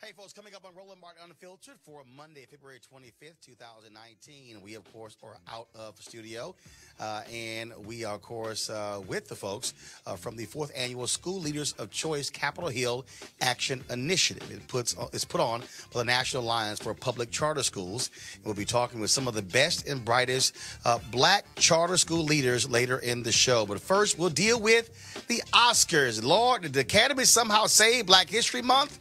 Hey, folks, coming up on Roland Unfiltered for Monday, February 25th, 2019. We, of course, are out of studio, and we are, of course, with the folks from the 4th Annual School Leaders of Choice Capitol Hill Action Initiative. It's put on by the National Alliance for Public Charter Schools. And we'll be talking with some of the best and brightest black charter school leaders later in the show. But first, we'll deal with the Oscars. Lord, did the Academy somehow save Black History Month?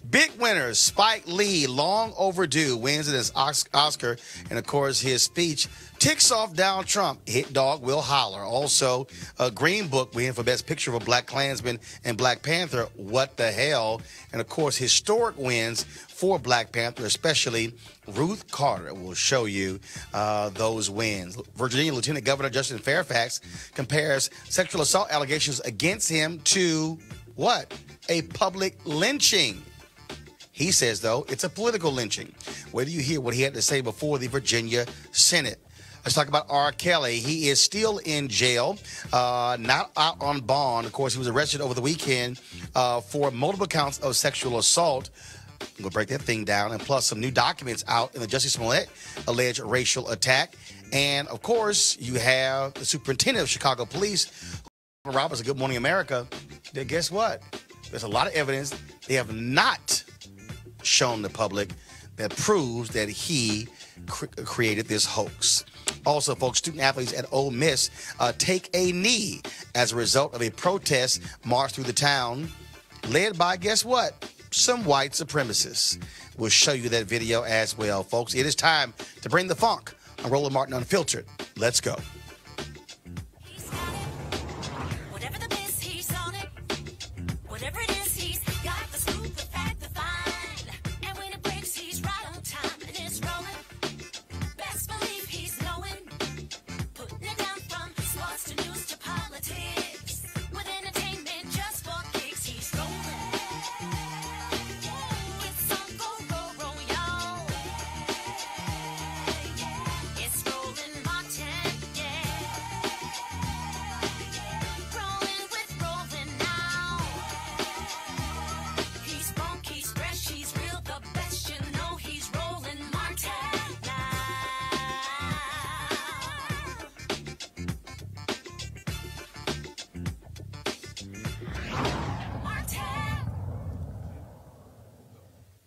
Big winner, Spike Lee, long overdue, wins in his Oscar. And, of course, his speech ticks off Donald Trump. Hit dog will holler. Also, Green Book win for Best Picture for Black Klansman and Black Panther. What the hell? And, of course, historic wins for Black Panther, especially Ruth Carter. Will show you those wins. Virginia Lieutenant Governor Justin Fairfax compares sexual assault allegations against him to what? A public lynching. He says, though, it's a political lynching. Wait till you hear what he had to say before the Virginia Senate. Let's talk about R. Kelly. He is still in jail, not out on bond. Of course, he was arrested over the weekend for multiple counts of sexual assault. I'm going to break that thing down. And plus some new documents out in the Jussie Smollett alleged racial attack. And, of course, you have the superintendent of Chicago Police, Roberts of Good Morning America. That guess what? There's a lot of evidence they have not shown the public that proves that he created this hoax. Also, folks, student athletes at Ole Miss take a knee as a result of a protest march through the town led by, guess what? Some white supremacists. We'll show you that video as well, folks. It is time to bring the funk on Roland Martin Unfiltered. Let's go.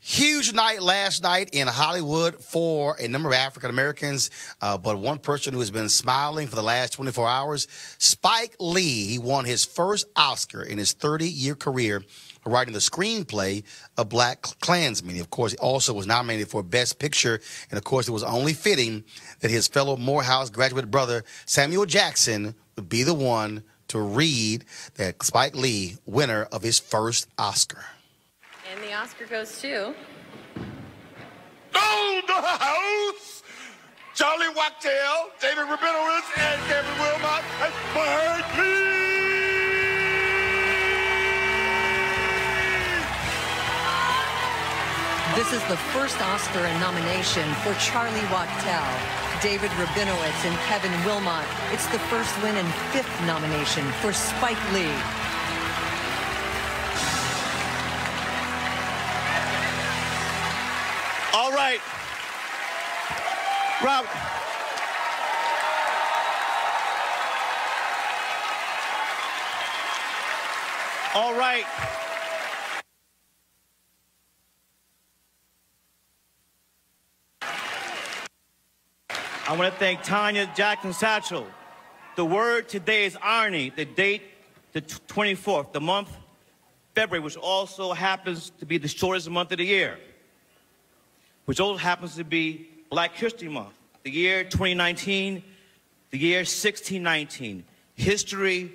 Huge night last night in Hollywood for a number of African Americans, but one person who has been smiling for the last 24 hours, Spike Lee. He won his first Oscar in his 30-year career for writing the screenplay of Black Klansman. Of course, he also was nominated for Best Picture, and of course, it was only fitting that his fellow Morehouse graduate brother, Samuel Jackson, would be the one to read that Spike Lee, winner of his first Oscar. And the Oscar goes to... Oh, the house! Charlie Wachtell, David Rabinowitz, and Kevin Wilmot behind me! This is the first Oscar nomination for Charlie Wachtell, David Rabinowitz, and Kevin Wilmot. It's the first win and 5th nomination for Spike Lee. All right. Rob. All right. I want to thank Tanya Jackson Satchel. The word today is irony. The date, the 24th, the month, February, which also happens to be the shortest month of the year, which also happens to be Black History Month, the year 2019, the year 1619. History,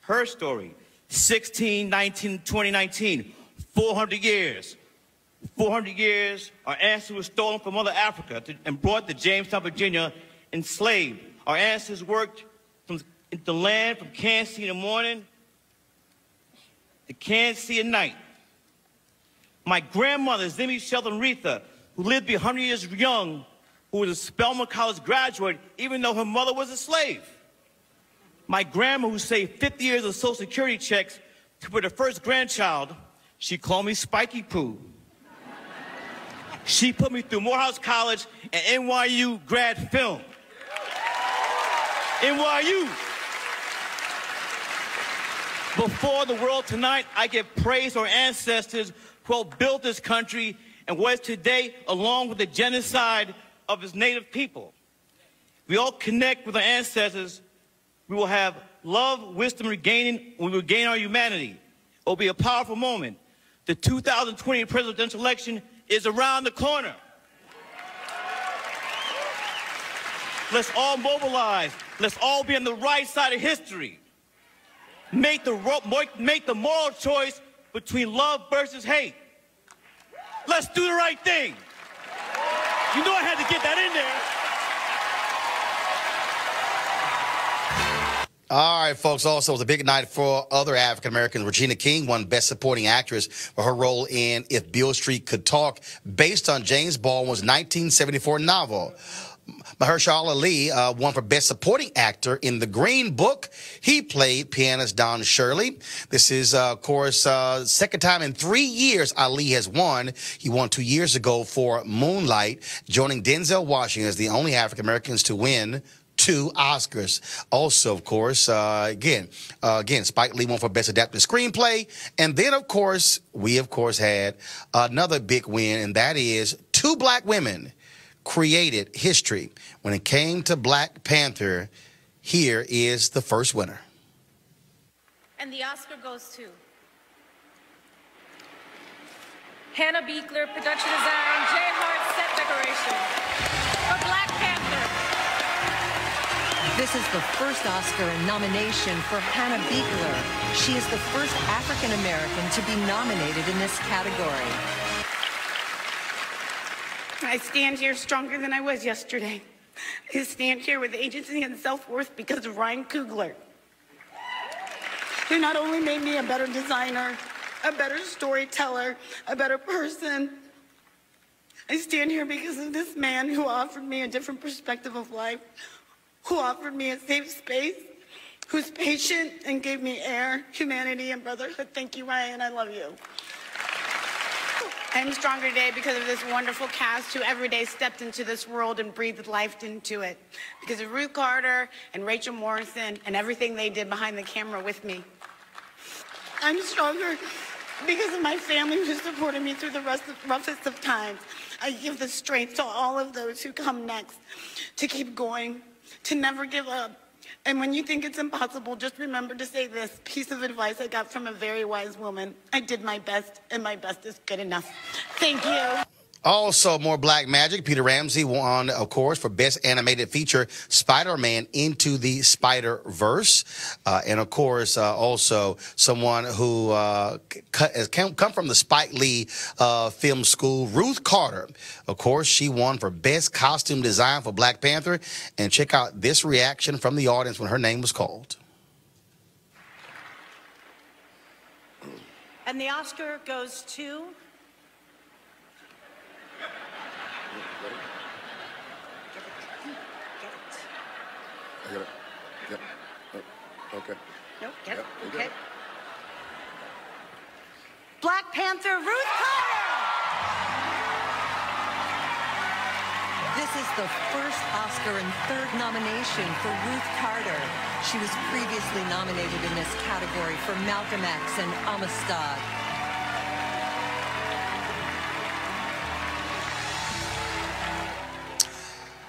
her story, 1619, 2019, 400 years. 400 years, our ancestors were stolen from Mother Africa and brought to Jamestown, Virginia, enslaved. Our ancestors worked from the land from Kansas City in the morning to Kansas City at night. My grandmother, Zimmy Sheldon Retha, who lived to be 100 years young, who was a Spelman College graduate, even though her mother was a slave. My grandma, who saved 50 years of Social Security checks to her first grandchild, she called me Spiky Poo. She put me through Morehouse College and NYU grad film. NYU. Before the world tonight, I give praise to our ancestors who built this country and what is today, along with the genocide of its native people. We all connect with our ancestors. We will have love, wisdom, regaining. We will gain our humanity. It will be a powerful moment. The 2020 presidential election is around the corner. Let's all mobilize. Let's all be on the right side of history. Make the moral choice between love versus hate. Let's do the right thing. You know I had to get that in there. All right, folks. Also, it was a big night for other African Americans. Regina King won Best Supporting Actress for her role in If Beale Street Could Talk, based on James Baldwin's 1974 novel. Mahershala Ali won for Best Supporting Actor in The Green Book. He played pianist Don Shirley. This is, of course, second time in 3 years Ali has won. He won 2 years ago for Moonlight, joining Denzel Washington as the only African Americans to win 2 Oscars. Also, of course, again, Spike Lee won for Best Adapted Screenplay. And then, of course, we, had another big win, and that is 2 black women created history. When it came to Black Panther, here is the first winner. And the Oscar goes to Hannah Beekler, production design, Jay Hart, set decoration. For Black Panther. This is the first Oscar nomination for Hannah Beekler. She is the first African American to be nominated in this category. I stand here stronger than I was yesterday. I stand here with agency and self-worth because of Ryan Coogler, who not only made me a better designer, a better storyteller, a better person. I stand here because of this man who offered me a different perspective of life, who offered me a safe space, who's patient and gave me air, humanity, and brotherhood. Thank you, Ryan. I love you. I'm stronger today because of this wonderful cast who every day stepped into this world and breathed life into it. Because of Ruth Carter and Rachel Morrison and everything they did behind the camera with me. I'm stronger because of my family who supported me through the roughest of times. I give the strength to all of those who come next to keep going, to never give up. And when you think it's impossible, just remember to say this piece of advice I got from a very wise woman. I did my best, and my best is good enough. Thank you. Also, more black magic. Peter Ramsey won, of course, for Best Animated Feature, Spider-Man Into the Spider-Verse. And, of course, also someone who has come from the Spike Lee film school, Ruth Carter. Of course, she won for Best Costume Design for Black Panther. And check out this reaction from the audience when her name was called. And the Oscar goes to... Yep. Okay. Nope. Yep. Okay. Black Panther, Ruth Carter. This is the first Oscar and third nomination for Ruth Carter. She was previously nominated in this category for Malcolm X and Amistad.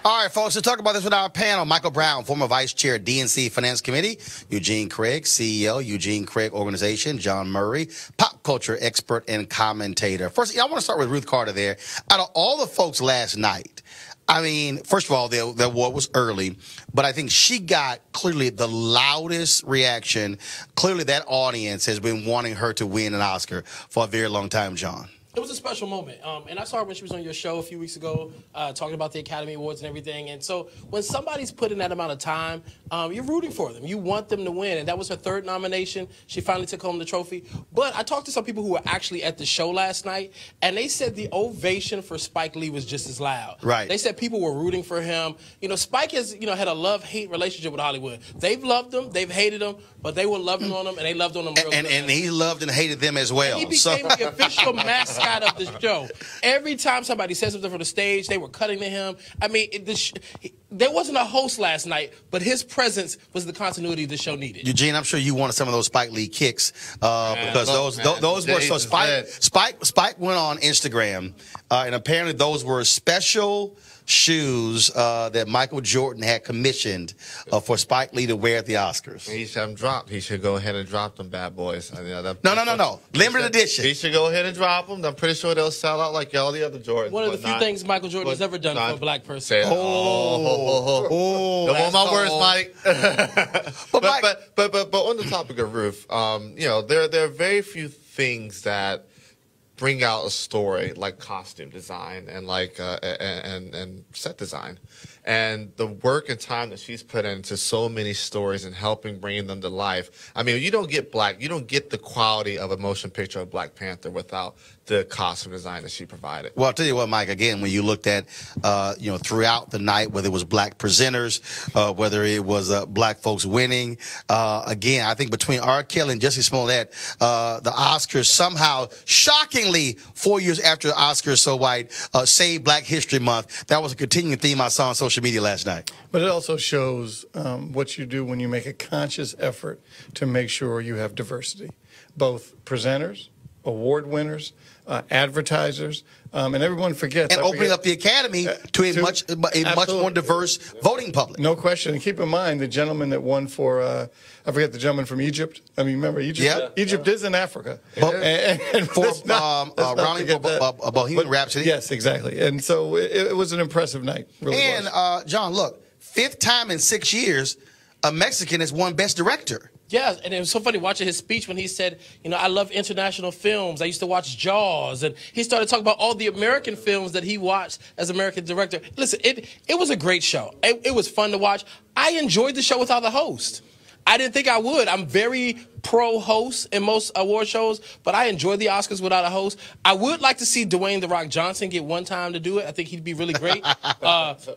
All right, folks, let's talk about this with our panel. Michael Brown, former vice chair, DNC Finance Committee. Eugene Craig, CEO, Eugene Craig Organization. John Murray, pop culture expert and commentator. First, I want to start with Ruth Carter there. Out of all the folks last night, I mean, first of all, the award was early, but I think she got clearly the loudest reaction. Clearly, that audience has been wanting her to win an Oscar for a very long time, John. It was a special moment, and I saw her when she was on your show a few weeks ago, talking about the Academy Awards and everything. And so when somebody's put in that amount of time, you're rooting for them. You want them to win, and that was her third nomination. She finally took home the trophy. But I talked to some people who were actually at the show last night, and they said the ovation for Spike Lee was just as loud. Right. They said people were rooting for him. You know, Spike has, had a love-hate relationship with Hollywood. They've loved him, they've hated him, but they were loving on him, and they loved on him real good. And he loved and hated them as well. And he became the official mascot mascot of the show. Every time somebody said something from the stage, they were cutting to him. I mean, there wasn't a host last night, but his presence was the continuity the show needed. Eugene, I'm sure you wanted some of those Spike Lee kicks because those were so. Spike went on Instagram, and apparently those were special shoes that Michael Jordan had commissioned for Spike Lee to wear at the Oscars. He should have them dropped. He should go ahead and drop them bad boys. No. Limited edition. He should go ahead and drop them. I'm pretty sure they'll sell out like all the other Jordans. One of the few things Michael Jordan has ever done for a black person. Don't want my words, Mike. but on the topic of Ruth, there are very few things that bring out a story like costume design and like and set design, and the work and time that she's put into so many stories and helping bring them to life. I mean, you don't get the quality of a motion picture of Black Panther without the costume design that she provided. Well, I'll tell you what, Mike, again, when you looked at, throughout the night, whether it was black presenters, whether it was black folks winning, again, I think between R. Kelly and Jussie Smollett, the Oscars somehow, shockingly, 4 years after Oscars So White, saved Black History Month. That was a continuing theme I saw on social media last night. But it also shows what you do when you make a conscious effort to make sure you have diversity, both presenters, award winners, advertisers, and everyone forgets. And opening up the Academy to a much more diverse voting public. No question. And keep in mind the gentleman that won for, I forget the gentleman from Egypt. I mean, remember Egypt? Yeah. Egypt is in Africa. And for Bohemian Rhapsody. Yes, exactly. And so it was an impressive night. Really and John, look, 5th time in 6 years, a Mexican has won Best Director. Yeah, and it was so funny watching his speech when he said, I love international films. I used to watch Jaws. And he started talking about all the American films that he watched as American director. Listen, it was a great show. It was fun to watch. I enjoyed the show without the host. I didn't think I would. I'm very pro-host in most award shows, but I enjoy the Oscars without a host. I would like to see Dwayne "The Rock" Johnson get one time to do it. I think he'd be really great. But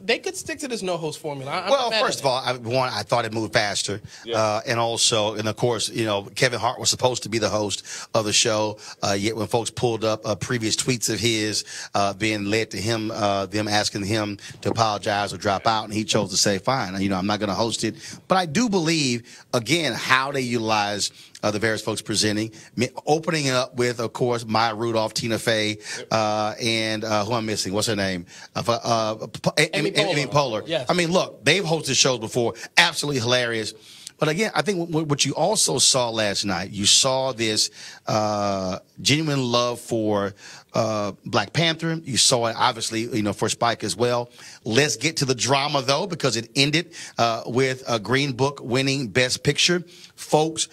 they could stick to this no-host formula. Well, first of all, I thought it moved faster. Yeah. And of course, Kevin Hart was supposed to be the host of the show, yet when folks pulled up previous tweets of his being led to him, them asking him to apologize or drop out, and he chose to say, fine, I'm not going to host it. But I do believe, again, how they utilize the various folks presenting, opening up with, of course, Maya Rudolph, Tina Fey, and who I'm missing, what's her name? Amy Poehler. Yes. I mean, look, they've hosted shows before, absolutely hilarious. But again, I think what you also saw last night, you saw this genuine love for Black Panther. You saw it, obviously, for Spike as well. Let's get to the drama, though, because it ended with Green Book winning Best Picture. Folks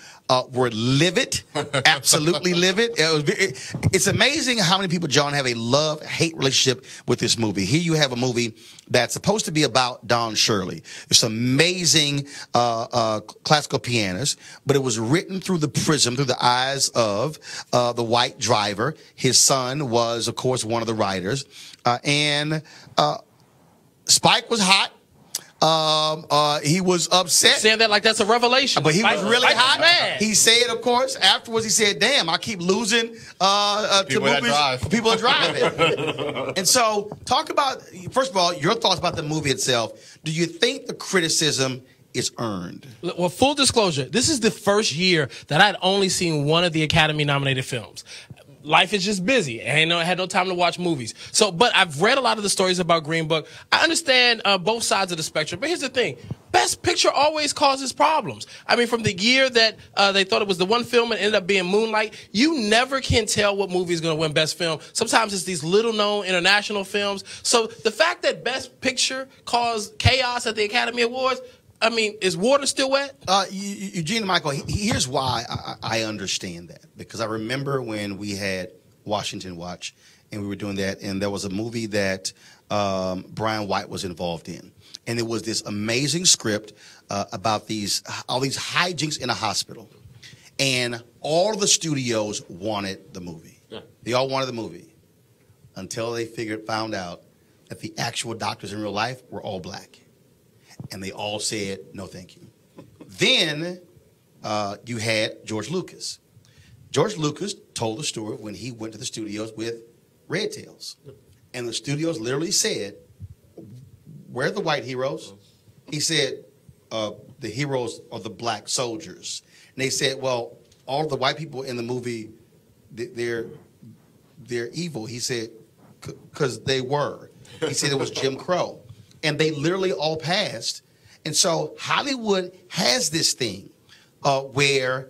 were livid, absolutely livid. It's amazing how many people, John, have a love-hate relationship with this movie. Here you have a movie that's supposed to be about Don Shirley. It's amazing classical pianist, but it was written through the prism, through the eyes of the white driver. His son was, of course, one of the writers. And Spike was hot. He was upset. Saying that like that's a revelation. But he was really hot. Man. He said, of course, afterwards, he said, damn, I keep losing to movies. People are driving. And so talk about, first of all, your thoughts about the movie itself. Do you think the criticism is earned? Well, full disclosure, this is the first year that I'd only seen one of the Academy-nominated films. Life is just busy. I had no time to watch movies. But I've read a lot of the stories about Green Book. I understand both sides of the spectrum. But here's the thing. Best Picture always causes problems. I mean, from the year that they thought it was the one film and ended up being Moonlight, you never can tell what movie is going to win Best Film. Sometimes it's these little-known international films. So the fact that Best Picture caused chaos at the Academy Awards, I mean, is water still wet? Eugene and Michael, here's why I understand that. Because I remember when we had Washington Watch, and we were doing that, and there was a movie that Brian White was involved in. And it was this amazing script about all these hijinks in a hospital. And all of the studios wanted the movie. Yeah. They all wanted the movie until they found out that the actual doctors in real life were all black. And they all said, no, thank you. Then you had George Lucas. George Lucas told the story when he went to the studios with Red Tails. And the studios literally said, where are the white heroes? He said, the heroes are the black soldiers. And they said, well, all the white people in the movie, they're evil. He said, because they were. He said it was Jim Crow. And they literally all passed. And so Hollywood has this thing where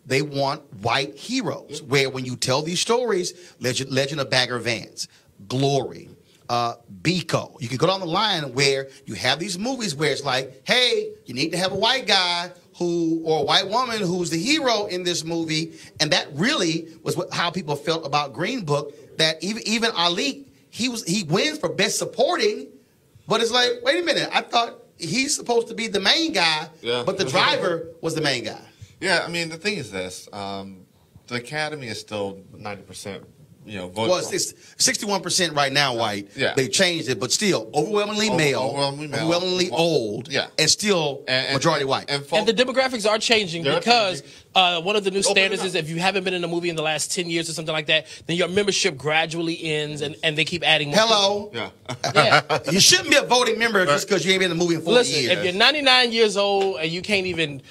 they want white heroes, where when you tell these stories, Legend of Bagger Vance, Glory, Biko, you can go down the line where you have these movies where it's like, hey, you need to have a white guy or a white woman who's the hero in this movie. And that really was how people felt about Green Book, that even Ali, he wins for Best Supporting, but it's like, wait a minute, I thought he's supposed to be the main guy, but the driver was the main guy. Yeah, I mean, the thing is this. The Academy is still 90%, vote. Well, it's 61% right now white. Yeah. They changed it, but still overwhelmingly male, overwhelmingly old, and still majority white. And the demographics are changing because one of the new standards is if you haven't been in a movie in the last 10 years or something like that, then your membership gradually ends and they keep adding more. Hello. Yeah. You shouldn't be a voting member just because you ain't been in the movie in 40 years. If you're 99 years old and you can't even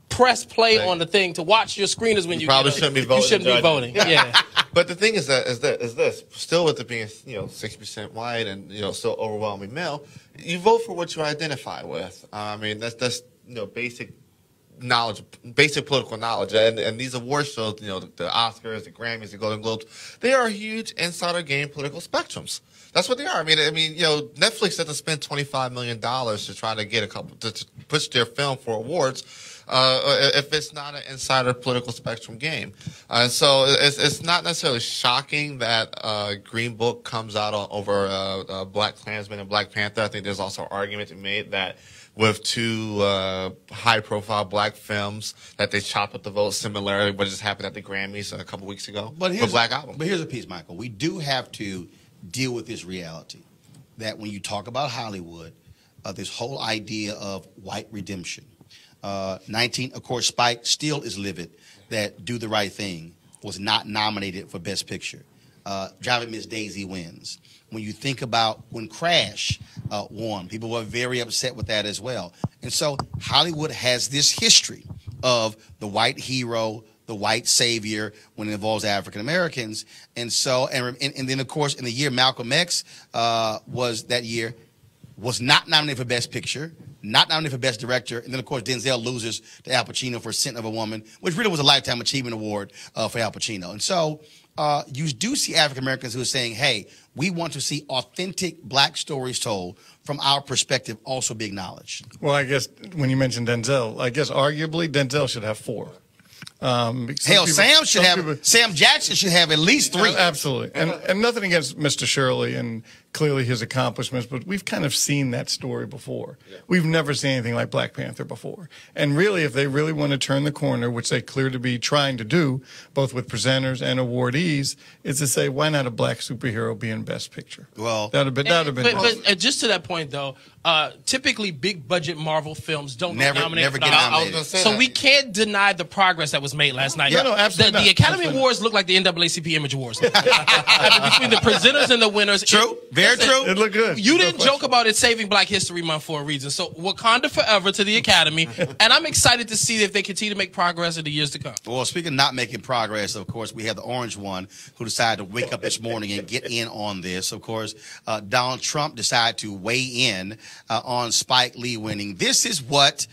press play on the thing to watch your screeners when you probably shouldn't be voting. You shouldn't be voting. Yeah. But the thing is this still with it being 60% white and still overwhelmingly male, you vote for what you identify with. I mean that's basic knowledge, basic political knowledge, and these award shows, the Oscars, the Grammys, the Golden Globes, they are huge insider game political spectrums. That's what they are. I mean, Netflix doesn't spend $25 million to try to get to push their film for awards if it's not an insider political spectrum game. So it's not necessarily shocking that Green Book comes out over Black Klansman and Black Panther. I think there's also an argument to be made that with two high-profile black films that they chop up the vote similarly, what just happened at the Grammys a couple weeks ago for Black Album. But here's a piece, Michael. We do have to deal with this reality that when you talk about Hollywood, this whole idea of white redemption. Of course, Spike still is livid that Do the Right Thing was not nominated for Best Picture. Driving Miss Daisy wins. When you think about when Crash won, people were very upset with that as well. And so Hollywood has this history of the white hero, the white savior when it involves African Americans. And so, and then of course in the year Malcolm X was not nominated for Best Picture, not nominated for Best Director, and then of course Denzel loses to Al Pacino for Scent of a Woman, which really was a Lifetime Achievement Award for Al Pacino. And so you do see African Americans who are saying, hey, we want to see authentic black stories told from our perspective also be acknowledged. Well, I guess when you mentioned Denzel, I guess arguably Denzel should have 4. Sam Jackson should have at least 3. Absolutely. And nothing against Mr. Shirley and clearly his accomplishments, but we've kind of seen that story before. Yeah. We've never seen anything like Black Panther before. And really, if they really want to turn the corner, which they clear to be trying to do, both with presenters and awardees, is to say, why not a black superhero be in Best Picture? Well, that would have been. But just to that point, though, typically big budget Marvel films don't get nominated. Never get nominated. So we can't deny the progress that was made last night. Yeah, no, absolutely. The Academy Awards look like the NAACP Image Awards. Between the presenters and the winners. True. Very true. It looked good. You didn't joke about it saving Black History Month for a reason. So Wakanda forever to the Academy. And I'm excited to see if they continue to make progress in the years to come. Well, speaking of not making progress, of course, we have the orange one who decided to wake up this morning and get in on this. Of course, Donald Trump decided to weigh in on Spike Lee winning. This is what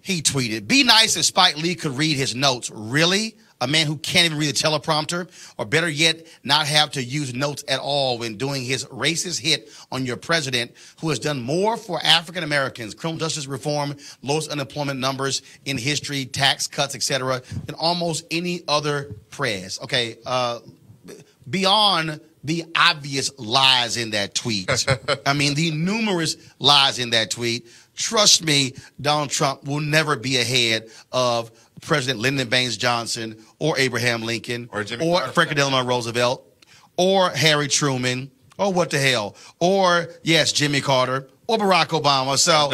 he tweeted. Be nice if Spike Lee could read his notes. Really? A man who can't even read a teleprompter, or better yet, not have to use notes at all when doing his racist hit on your president, who has done more for African Americans, criminal justice reform, lowest unemployment numbers in history, tax cuts, etc., than almost any other press. Okay, beyond the obvious lies in that tweet, I mean, the numerous lies in that tweet, trust me, Donald Trump will never be ahead of President Lyndon Baines Johnson or Abraham Lincoln or Franklin Delano Roosevelt or Harry Truman or what the hell, or yes, Jimmy Carter or Barack Obama. So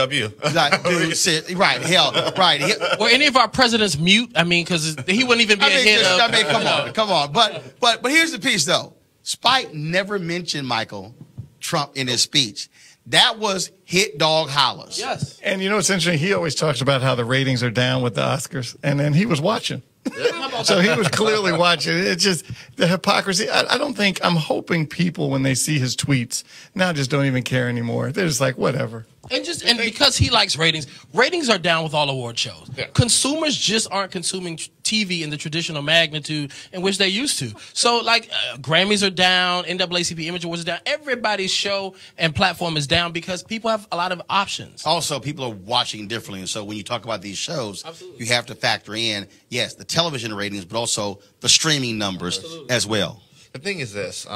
right, hell, right. Were any of our presidents mute? I mean, because he wouldn't even be ahead of. I mean, come on. But here's the piece, though. Spike never mentioned Michael Trump in his speech. That was hit dog hollers. Yes. And you know what's interesting? He always talks about how the ratings are down with the Oscars, and then he was watching. So he was clearly watching. It's just the hypocrisy. I'm hoping people, when they see his tweets, now just don't even care anymore. They're just like, whatever. And because he likes ratings are down with all award shows. Yeah. Consumers just aren't consuming TV in the traditional magnitude in which they used to. So, like, Grammys are down, NAACP Image Awards are down. Everybody's show and platform is down because people have a lot of options. Also, people are watching differently. And so when you talk about these shows, you have to factor in, yes, the television ratings, but also the streaming numbers as well. The thing is this,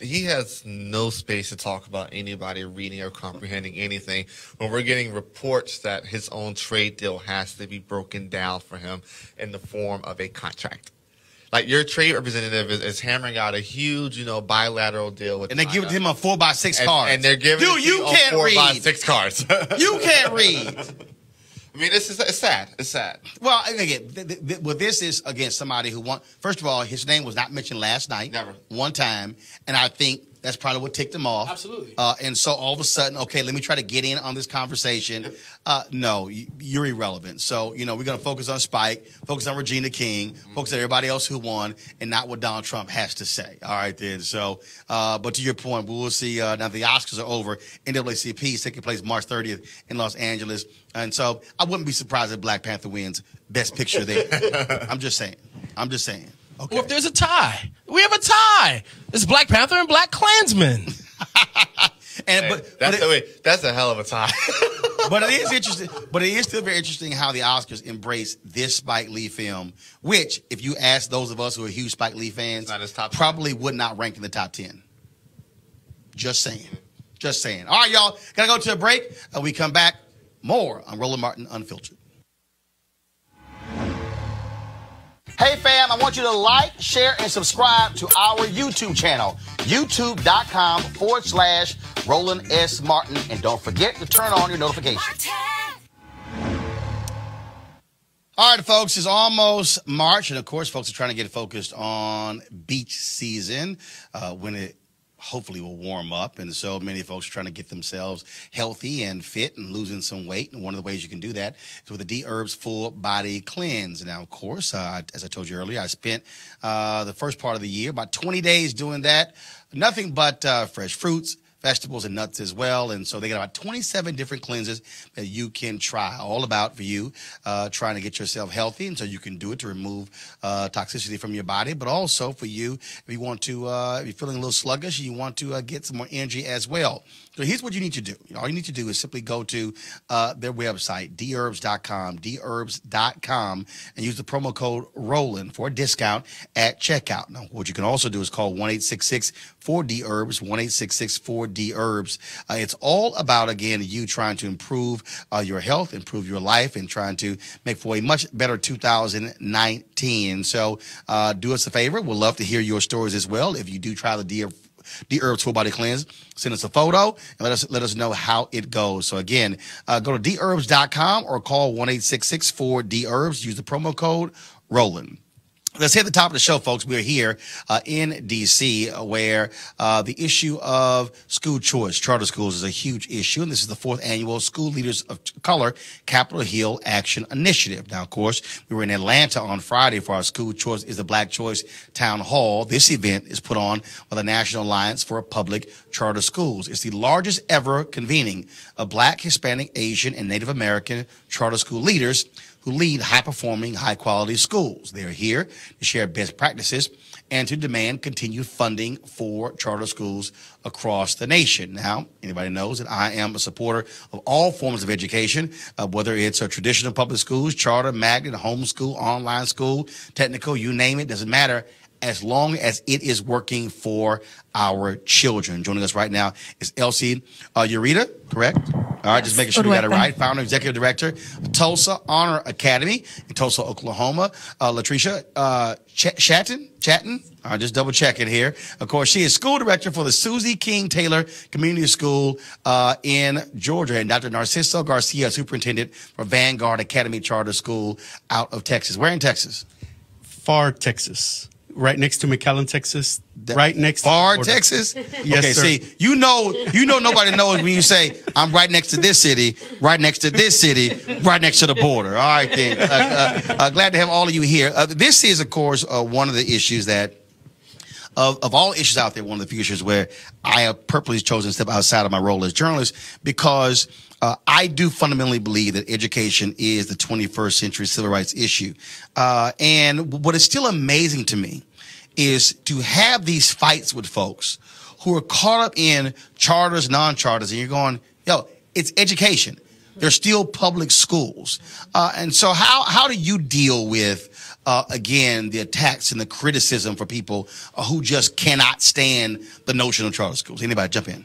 he has no space to talk about anybody reading or comprehending anything when we're getting reports that his own trade deal has to be broken down for him in the form of a contract. Like, your trade representative is hammering out a huge, bilateral deal with And they China. give him a 4x6 card. And they're giving Dude, you can't read. 4x6 cards. You can't read. I mean, it's sad. It's sad. Well, again, this is, again, somebody who first of all, his name was not mentioned last night. Never. One time. And I think that's probably what ticked him off. Absolutely. And so all of a sudden, okay, let me try to get in on this conversation. No, you're irrelevant. So, we're going to focus on Spike, focus on Regina King, focus on everybody else who won, and not what Donald Trump has to say. All right, then. So, but to your point, we will see now the Oscars are over. NAACP is taking place March 30th in Los Angeles. And so I wouldn't be surprised if Black Panther wins Best Picture there. I'm just saying. Okay. Or if there's a tie. We have a tie. It's Black Panther and Black Klansman. That's a hell of a tie. But it is interesting. But it is still very interesting how the Oscars embrace this Spike Lee film, which, if you ask those of us who are huge Spike Lee fans, probably would not rank in the top 10. Just saying. All right, y'all. Gotta go to a break. We come back. More on Roland Martin Unfiltered. Hey fam, I want you to like, share, and subscribe to our YouTube channel, youtube.com/Roland S. Martin. And don't forget to turn on your notifications. All right, folks, it's almost March. And of course, folks are trying to get focused on beach season when it hopefully will warm up. And so many folks are trying to get themselves healthy and fit and losing some weight. And one of the ways you can do that is with the D-Herbs Full Body Cleanse. Now, of course, as I told you earlier, I spent the first part of the year, about 20 days doing that. Nothing but fresh fruits, vegetables, and nuts as well. And so they got about 27 different cleanses that you can try, all about for you trying to get yourself healthy. And so you can do it to remove toxicity from your body, but also for you, if you want to, if you're feeling a little sluggish, you want to get some more energy as well. So here's what you need to do. All you need to do is simply go to their website, dherbs.com, and use the promo code ROLAND for a discount at checkout. Now, what you can also do is call 1-866-4DHERBS, 1-866-4DHERBS. It's all about, again, you trying to improve your health, improve your life, and trying to make for a much better 2019. So do us a favor. We'd love to hear your stories as well. If you do try the D-Herbs Full Body Cleanse, send us a photo and let us know how it goes. So again, go to dherbs.com or call 1-866-4DHERBS. Use the promo code ROLAND. Let's hit the top of the show, folks. We're here in D.C., where the issue of school choice, charter schools, is a huge issue. And this is the 4th annual School Leaders of Color Capitol Hill Action Initiative. Now, of course, we were in Atlanta on Friday for our School Choice is the Black Choice Town Hall. This event is put on by the National Alliance for Public Charter Schools. It's the largest ever convening of Black, Hispanic, Asian, and Native American charter school leaders who lead high-performing, high-quality schools. They are here to share best practices and to demand continued funding for charter schools across the nation. Now, anybody knows that I am a supporter of all forms of education, whether it's a traditional public schools, charter, magnet, homeschool, online school, technical, you name it, doesn't matter. as long as it is working for our children. Joining us right now is Elsie Urita, correct? All right, just making sure we got it right. Founder, Executive Director, Tulsa Honor Academy in Tulsa, Oklahoma. Latricia Chatton. All right, just double checking here. Of course, she is School Director for the Susie King Taylor Community School in Georgia. And Dr. Narciso Garcia, Superintendent for Vanguard Academy Charter School out of Texas. Where in Texas? Far, Texas. Right next to McAllen, Texas. Right next to Far, Texas? Yes, okay, sir. see, you know nobody knows when you say, I'm right next to this city, right next to this city, right next to the border. All right, then. Glad to have all of you here. This is, of course, one of the issues that, of all issues out there, one of the few issues where I have purposely chosen to step outside of my role as journalist because I do fundamentally believe that education is the 21st century civil rights issue. And what is still amazing to me is to have these fights with folks who are caught up in charters, non-charters, and you're going, yo, it's education. They're still public schools. And so how do you deal with, again, the attacks and the criticism for people who just cannot stand the notion of charter schools? Anybody jump in?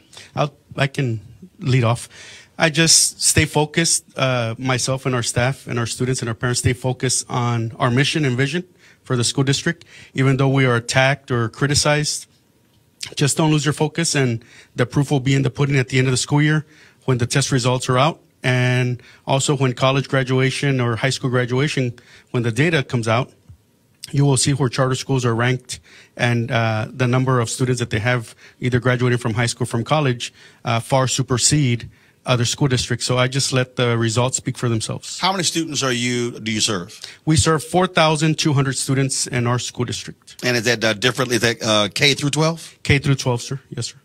I can lead off. I just stay focused, myself and our staff and our students and our parents stay focused on our mission and vision for the school district. Even though we are attacked or criticized, just don't lose your focus, and the proof will be in the pudding at the end of the school year when the test results are out. And also when college graduation or high school graduation, when the data comes out, you will see where charter schools are ranked and the number of students that they have either graduating from high school or from college far supersede other school districts. So I just let the results speak for themselves. How many students do you serve? We serve 4,200 students in our school district. And is that different? Is that K through 12? K through 12, sir. Yes, sir.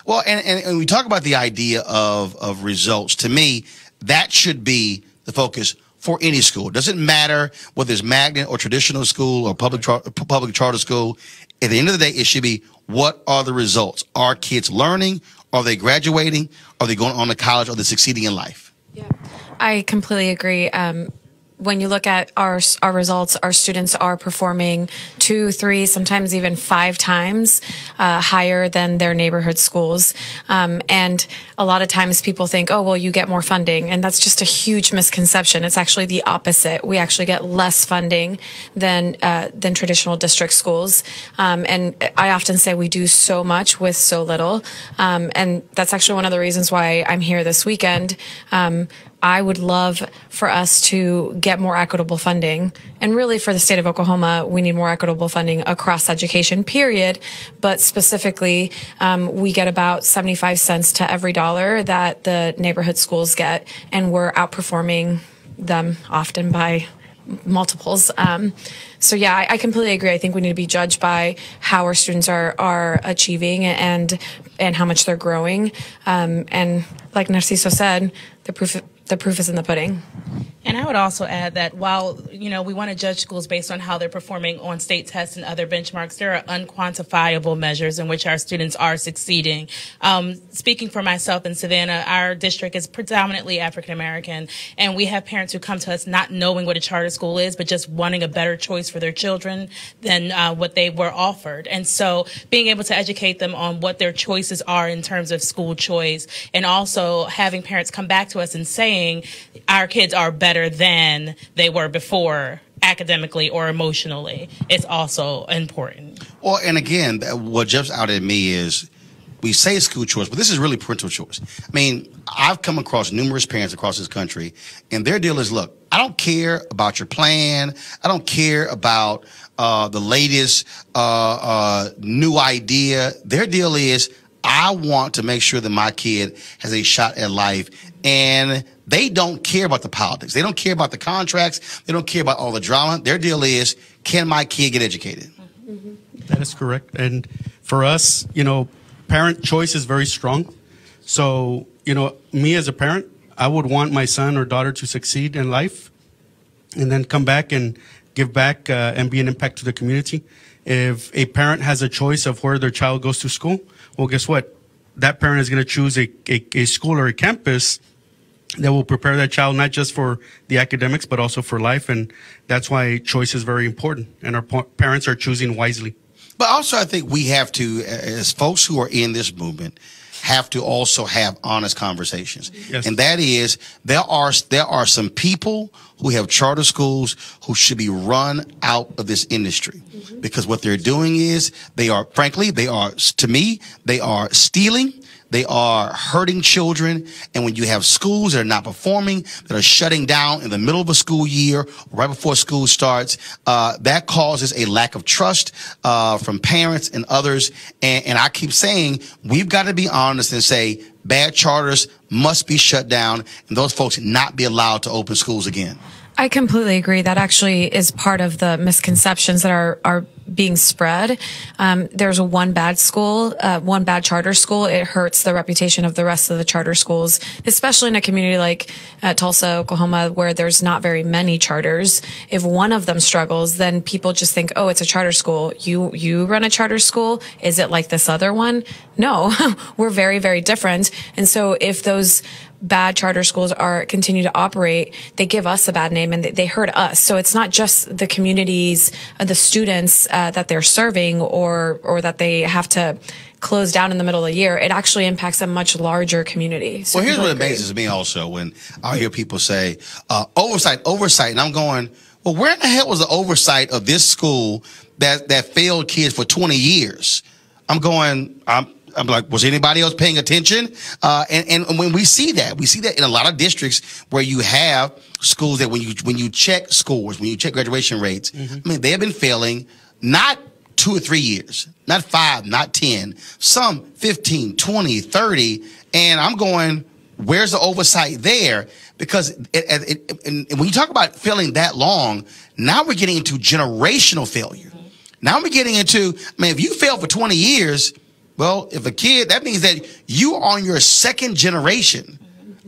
Well, and we talk about the idea of results. To me, that should be the focus for any school. It doesn't matter whether it's magnet or traditional school or public charter school. At the end of the day, it should be, what are the results? Are kids learning? Are they graduating? Are they going on to college? Are they succeeding in life? Yeah, I completely agree. When you look at our results, our students are performing 2, 3, sometimes even 5 times higher than their neighborhood schools. And a lot of times people think, oh, well, you get more funding. And that's just a huge misconception. It's actually the opposite. We actually get less funding than traditional district schools. And I often say we do so much with so little. And that's actually one of the reasons why I'm here this weekend. I would love for us to get more equitable funding. And really for the state of Oklahoma, we need more equitable funding across education, period. But specifically, we get about 75 cents to every dollar that the neighborhood schools get. And we're outperforming them often by multiples. So yeah, I completely agree. I think we need to be judged by how our students are achieving and how much they're growing. And like Narciso said, the proof is in the pudding. And I would also add that while, we want to judge schools based on how they're performing on state tests and other benchmarks, there are unquantifiable measures in which our students are succeeding. Speaking for myself in Savannah, our district is predominantly African American, and we have parents who come to us not knowing what a charter school is, but just wanting a better choice for their children than what they were offered. And so being able to educate them on what their choices are in terms of school choice, and also having parents come back to us and saying our kids are better than they were before academically or emotionally, it's also important. Well, and again, what jumps out at me is we say school choice, but this is really parental choice. I mean, I've come across numerous parents across this country, and their deal is, look, I don't care about your plan. I don't care about the latest new idea. Their deal is, I want to make sure that my kid has a shot at life, and they don't care about the politics. They don't care about the contracts. They don't care about all the drama. Their deal is, can my kid get educated? Mm-hmm. That is correct. And for us, parent choice is very strong. So, me as a parent, I would want my son or daughter to succeed in life and then come back and give back and be an impact to the community. If a parent has a choice of where their child goes to school, well, guess what? That parent is going to choose a school or a campus that will prepare that child not just for the academics, but also for life. And that's why choice is very important. And our parents are choosing wisely. But also, I think we have to, as folks who are in this movement, have to also have honest conversations. Yes. And that is, there are some people who have charter schools who should be run out of this industry, because what they're doing is they are stealing. They are hurting children. And when you have schools that are not performing, that are shutting down in the middle of a school year, right before school starts, that causes a lack of trust from parents and others. And I keep saying, we've got to be honest and say bad charters must be shut down and those folks not be allowed to open schools again. I completely agree. That actually is part of the misconceptions that are being spread. There's one bad school, one bad charter school. It hurts the reputation of the rest of the charter schools, especially in a community like Tulsa, Oklahoma, where there's not very many charters. If one of them struggles, then people just think, oh, it's a charter school. You run a charter school? Is it like this other one? No, we're very, very different. And so if those bad charter schools continue to operate, they give us a bad name and they hurt us. So it's not just the communities, the students that they're serving or that they have to close down in the middle of the year. It actually impacts a much larger community. So well, here's what amazes me also when I hear people say, oversight, and I'm going, well, where in the hell was the oversight of this school that failed kids for 20 years? I'm like, was anybody else paying attention? And when we see that in a lot of districts where you have schools that when you check scores, when you check graduation rates, I mean, they have been failing not 2 or 3 years, not 5, not 10, some 15, 20, 30. And I'm going, where's the oversight there? Because and when you talk about failing that long, now we're getting into generational failure. Now we're getting into, I mean, if you fail for 20 years, well, if a kid, that means that you are on your second generation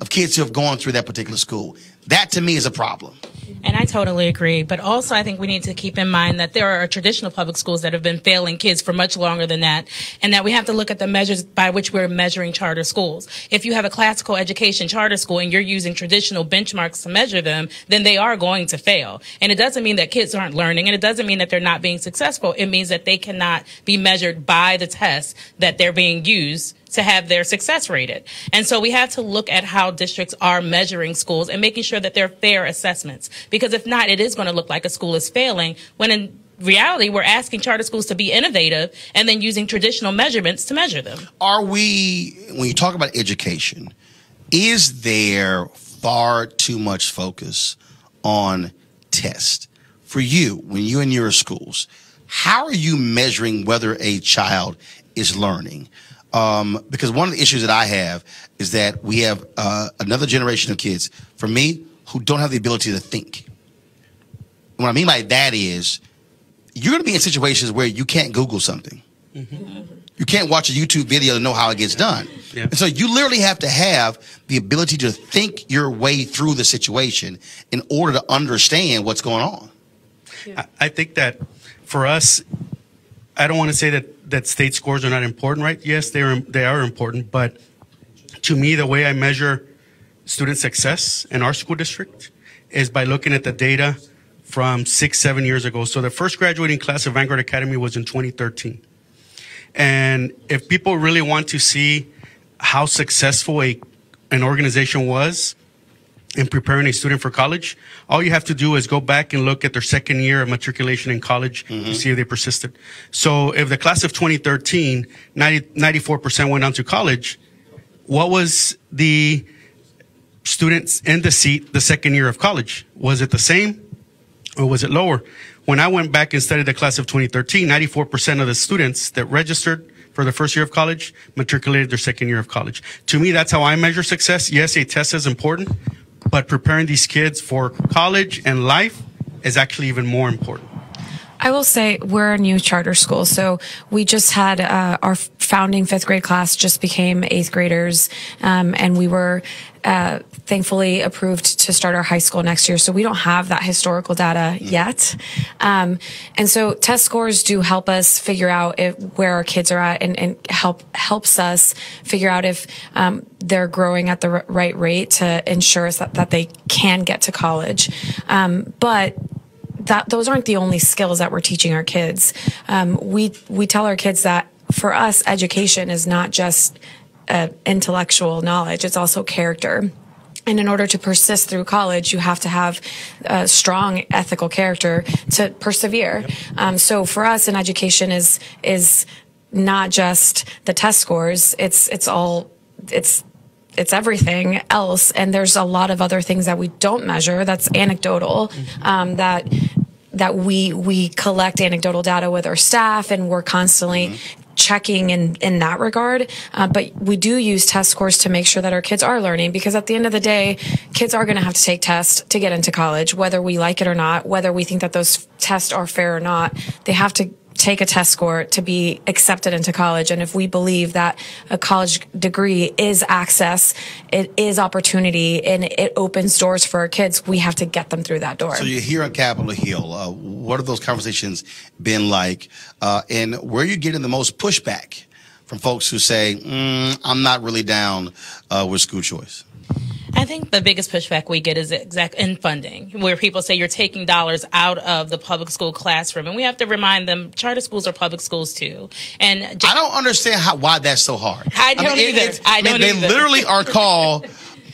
of kids who have gone through that particular school. That to me is a problem. And I totally agree. But also, I think we need to keep in mind that there are traditional public schools that have been failing kids for much longer than that, and that we have to look at the measures by which we're measuring charter schools. If you have a classical education charter school and you're using traditional benchmarks to measure them, then they are going to fail. And it doesn't mean that kids aren't learning, and it doesn't mean that they're not being successful. It means that they cannot be measured by the tests that they're being used to have their success rated. And so we have to look at how districts are measuring schools and making sure that they're fair assessments. Because if not, it is going to look like a school is failing, when in reality, we're asking charter schools to be innovative and then using traditional measurements to measure them. When you talk about education, is there far too much focus on tests? For you, when you're in your schools, how are you measuring whether a child is learning? Because one of the issues that I have is that we have another generation of kids, for me, who don't have the ability to think. And what I mean by that is you're going to be in situations where you can't Google something. You can't watch a YouTube video to know how it gets done. Yeah. And so you literally have to have the ability to think your way through the situation in order to understand what's going on. Yeah. I think that for us, I don't want to say that state scores are not important, right? Yes, they are important, but to me, the way I measure student success in our school district is by looking at the data from 6-7 years ago. So the first graduating class of Vanguard Academy was in 2013. And if people really want to see how successful an organization was in preparing a student for college, all you have to do is go back and look at their second year of matriculation in college to see if they persisted. So if the class of 2013, 94% went on to college, what was the students in the seat the second year of college? Was it the same or was it lower? When I went back and studied the class of 2013, 94% of the students that registered for the first year of college matriculated their second year of college. To me, that's how I measure success. Yes, a test is important, but preparing these kids for college and life is actually even more important. I will say we're a new charter school, so we just had our founding 5th grade class just became 8th graders, and we were thankfully approved to start our high school next year. So we don't have that historical data yet, and so test scores do help us figure out where our kids are at, and helps us figure out if they're growing at the right rate to ensure that they can get to college, but those aren't the only skills that we're teaching our kids. We tell our kids that for us, education is not just intellectual knowledge, it's also character. And in order to persist through college, you have to have a strong ethical character to persevere. So for us, an education is not just the test scores. It's everything else. And there's a lot of other things that we don't measure. That's anecdotal. That we collect anecdotal data with our staff, and we're constantly checking in that regard. But we do use test scores to make sure that our kids are learning, because at the end of the day, kids are going to have to take tests to get into college, whether we like it or not, whether we think that those tests are fair or not. They have to take a test score to be accepted into college. And if we believe that a college degree is access, it is opportunity, and it opens doors for our kids, we have to get them through that door. So you're here on Capitol Hill. What have those conversations been like? And where are you getting the most pushback from folks who say, I'm not really down with school choice? I think the biggest pushback we get is in funding, where people say you're taking dollars out of the public school classroom. And we have to remind them charter schools are public schools too. And I don't understand why that's so hard. I don't either. They literally are called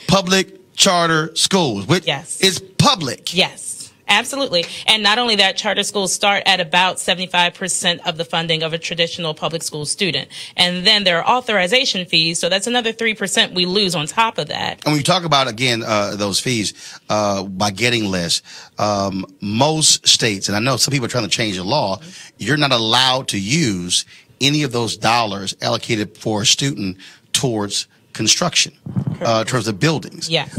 public charter schools, which is public. Yes. Absolutely. And not only that, charter schools start at about 75% of the funding of a traditional public school student. And then there are authorization fees, so that's another 3% we lose on top of that. And when you talk about, again, those fees, by getting less, most states, and I know some people are trying to change the law, you're not allowed to use any of those dollars allocated for a student towards construction, in terms of buildings. Yes.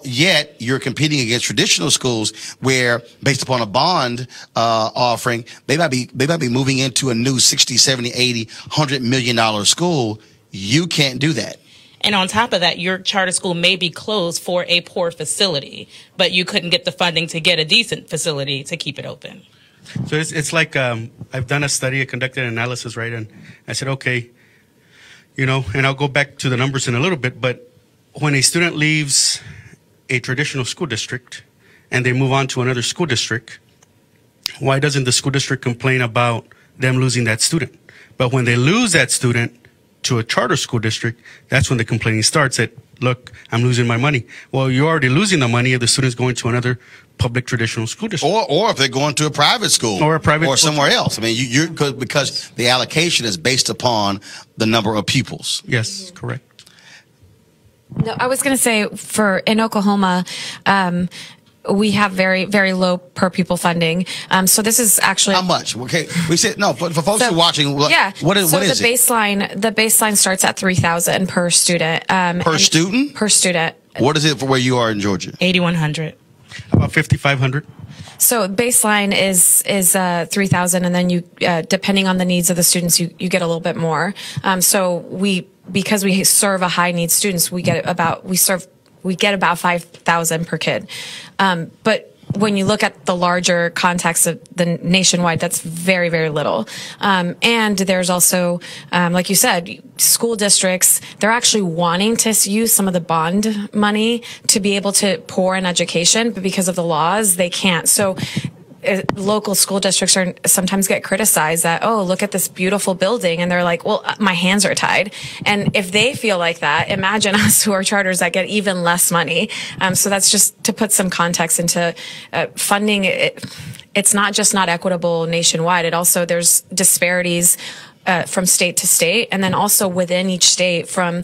Yet you're competing against traditional schools where, based upon a bond offering, they might be moving into a new 60, 70, 80, $100 million school. You can't do that. And on top of that, your charter school may be closed for a poor facility, but you couldn't get the funding to get a decent facility to keep it open. So it's like I've done a study, I conducted an analysis, right? And I said, okay, you know, and I'll go back to the numbers in a little bit, but when a student leaves a traditional school district and they move on to another school district, why doesn't the school district complain about them losing that student? But when they lose that student to a charter school district, that's when the complaining starts that, look, I'm losing my money. Well, you're already losing the money if the student's going to another public traditional school district. Or if they're going to a private school. Or somewhere else. I mean, because the allocation is based upon the number of pupils. Yes, correct. No, I was going to say in Oklahoma, we have very, very low per pupil funding. So this is actually how much? Okay, we said no. For folks who are watching, what is the it? The baseline starts at $3,000 per student. Per student. Per student. What is it for where you are in Georgia? $8,100. About $5,500. So baseline is $3,000, and then you, depending on the needs of the students, you get a little bit more. So because we serve a high need students, we get about $5,000 per kid. But when you look at the larger context of the nationwide, that's very, very little. And there's also, like you said, school districts, they're actually wanting to use some of the bond money to be able to pour in education, but because of the laws, they can't. So local school districts sometimes get criticized that, oh, look at this beautiful building. And they're like, well, my hands are tied. And if they feel like that, imagine us who are charters that get even less money. So that's just to put some context into funding. It's not just not equitable nationwide. It also, there's disparities from state to state, and then also within each state from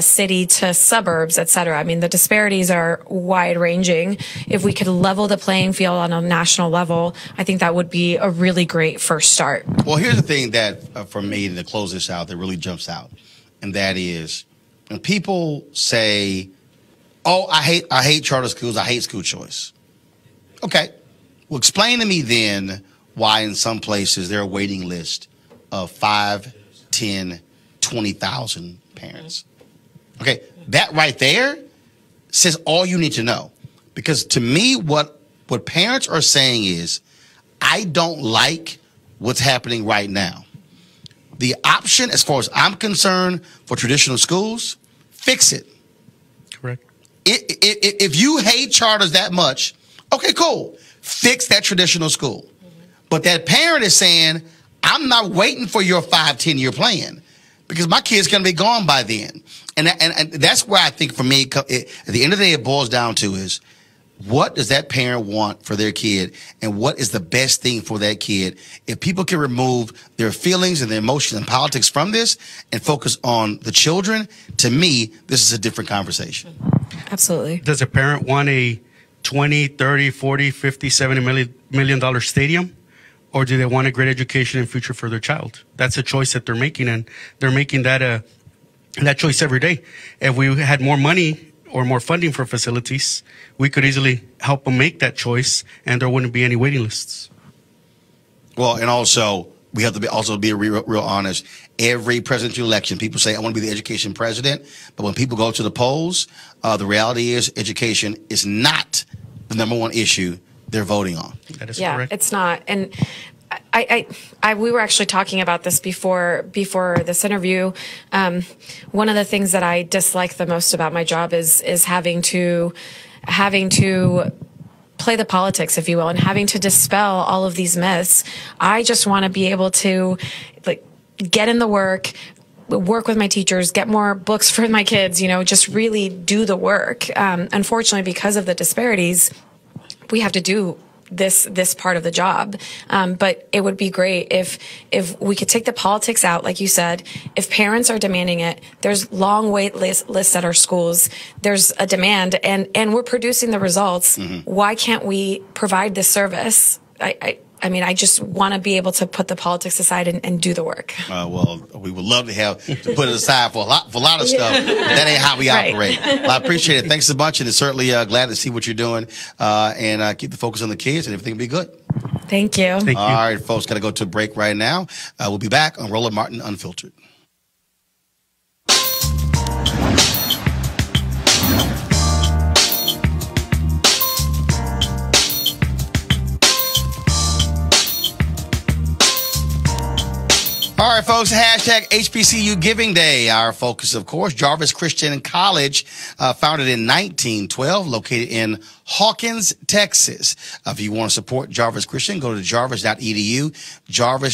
city to suburbs, et cetera. I mean, the disparities are wide ranging. If we could level the playing field on a national level, I think that would be a really great first start. Well, here's the thing that, for me, to close this out, that really jumps out, and that is when people say, oh, I hate charter schools, I hate school choice. Okay, well, explain to me then why in some places there are waiting lists of 5, 10, 20,000 parents. Okay, that right there says all you need to know. Because to me, what parents are saying is, I don't like what's happening right now. The option, as far as I'm concerned, for traditional schools, fix it. Correct. If you hate charters that much, okay, cool. fix that traditional school. But that parent is saying, I'm not waiting for your 5-10-year plan because my kid's going to be gone by then. And that's where I think for me, at the end of the day, it boils down to is, what does that parent want for their kid, and what is the best thing for that kid? If people can remove their feelings and their emotions and politics from this and focus on the children, to me, this is a different conversation. Absolutely. Does a parent want a 20, 30, 40, 50, $70 million stadium? Or do they want a great education and future for their child? That's a choice that they're making, and they're making that choice every day. If we had more money or more funding for facilities, we could easily help them make that choice, and there wouldn't be any waiting lists. Well, and also, we have to be real honest. Every presidential election, people say, I want to be the education president. But when people go to the polls, the reality is education is not the number one issue they're voting on. That is correct. It's not. And we were actually talking about this before this interview. One of the things that I dislike the most about my job is having to play the politics, if you will, and having to dispel all of these myths. I just want to be able to get in the work with my teachers, get more books for my kids, just really do the work. Unfortunately, because of the disparities, we have to do this part of the job. But it would be great if we could take the politics out, like you said. If parents are demanding it, there's long wait lists at our schools. There's a demand, and we're producing the results. Why can't we provide this service? I mean, I just want to be able to put the politics aside and do the work. Well, we would love to put it aside for a lot of stuff. But that ain't how we operate. Well, I appreciate it. Thanks so much, and it's certainly glad to see what you're doing. And keep the focus on the kids, and everything will be good. Thank you. All right, folks, got to go to a break right now. We'll be back on Roland Martin Unfiltered. All right, folks, hashtag HBCU Giving Day. Our focus, of course, Jarvis Christian College, founded in 1912, located in Hawkins, Texas. If you want to support Jarvis Christian, go to jarvis.edu, jarvis.edu.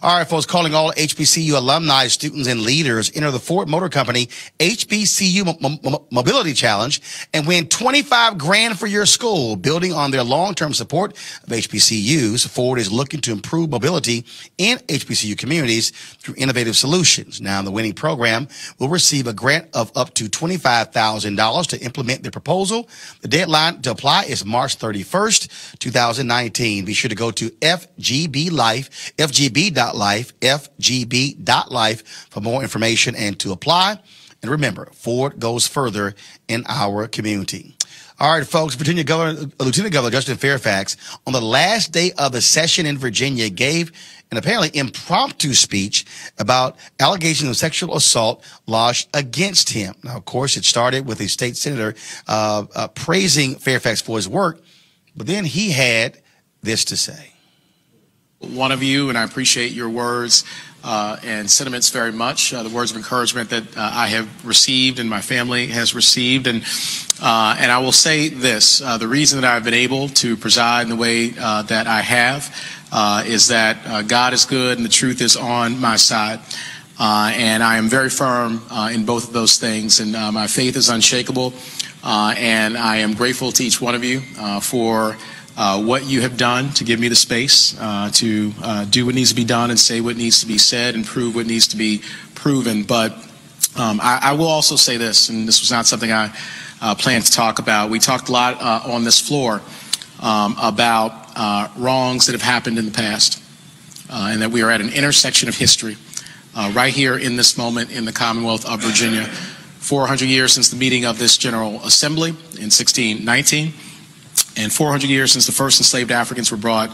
All right, folks, calling all HBCU alumni, students, and leaders, enter the Ford Motor Company HBCU Mobility Challenge and win $25,000 for your school. Building on their long-term support of HBCUs, Ford is looking to improve mobility in HBCU communities through innovative solutions. Now, the winning program will receive a grant of up to $25,000 to implement their proposal. The deadline to apply is March 31st, 2019. Be sure to go to fgb.life for more information and to apply. And remember, Ford goes further in our community. All right, folks, Lieutenant Governor Justin Fairfax, on the last day of the session in Virginia, gave an apparently impromptu speech about allegations of sexual assault lodged against him. Now, of course, it started with a state senator praising Fairfax for his work, but then he had this to say. One of you, and I appreciate your words and sentiments very much, the words of encouragement that I have received and my family has received. And I will say this, the reason that I've been able to preside in the way that I have is that God is good and the truth is on my side. And I am very firm in both of those things. And my faith is unshakable. And I am grateful to each one of you for what you have done to give me the space to do what needs to be done and say what needs to be said and prove what needs to be proven. But I will also say this, and this was not something I planned to talk about. We talked a lot on this floor about wrongs that have happened in the past and that we are at an intersection of history right here in this moment in the Commonwealth of Virginia. 400 years since the meeting of this General Assembly in 1619. And 400 years since the first enslaved Africans were brought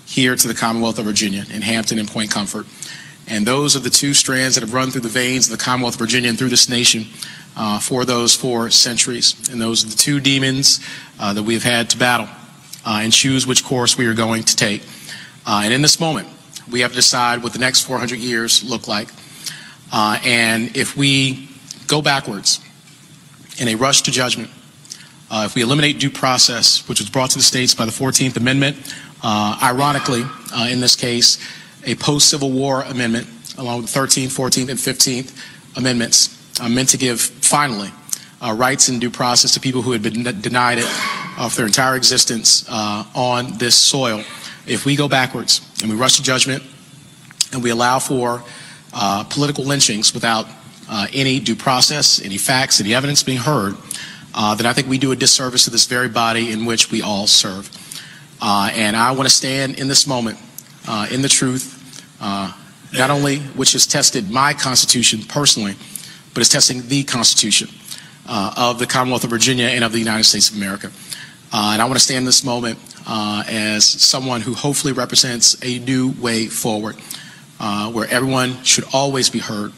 here to the Commonwealth of Virginia in Hampton and Point Comfort. And those are the two strands that have run through the veins of the Commonwealth of Virginia and through this nation for those 4 centuries. And those are the two demons that we have had to battle and choose which course we are going to take. And in this moment, we have to decide what the next 400 years look like. And if we go backwards in a rush to judgment, if we eliminate due process, which was brought to the states by the 14th Amendment, ironically, in this case, a post-Civil War amendment, along with the 13th, 14th, and 15th Amendments, meant to give, finally, rights and due process to people who had been denied it for their entire existence on this soil. If we go backwards and we rush to judgment and we allow for political lynchings without any due process, any facts, any evidence being heard, then I think we do a disservice to this very body in which we all serve. And I want to stand in this moment in the truth, not only which has tested my Constitution personally, but is testing the Constitution of the Commonwealth of Virginia and of the United States of America. And I want to stand in this moment as someone who hopefully represents a new way forward, where everyone should always be heard,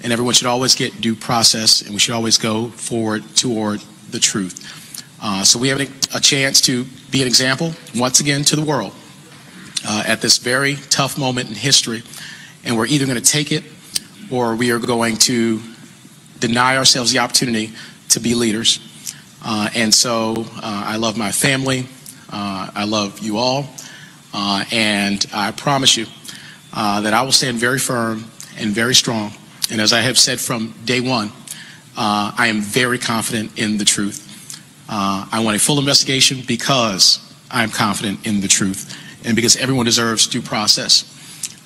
and everyone should always get due process, and we should always go forward toward the truth. So we have a chance to be an example, once again, to the world at this very tough moment in history, and we're either going to take it or we are going to deny ourselves the opportunity to be leaders. And so I love my family, I love you all, and I promise you that I will stand very firm and very strong. And as I have said from day one, I am very confident in the truth. I want a full investigation because I am confident in the truth and because everyone deserves due process.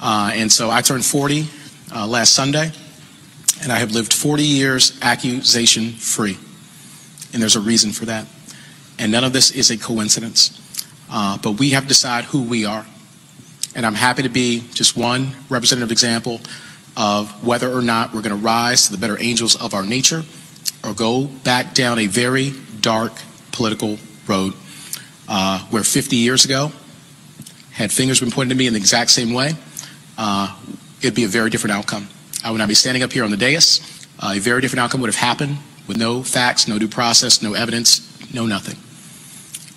And so I turned 40 last Sunday, and I have lived 40 years accusation-free. And there's a reason for that. And none of this is a coincidence. But we have to decide who we are. And I'm happy to be just one representative example of whether or not we're going to rise to the better angels of our nature or go back down a very dark political road where 50 years ago, had fingers been pointed at me in the exact same way, it'd be a very different outcome. I would not be standing up here on the dais. A very different outcome would have happened with no facts, no due process, no evidence, no nothing.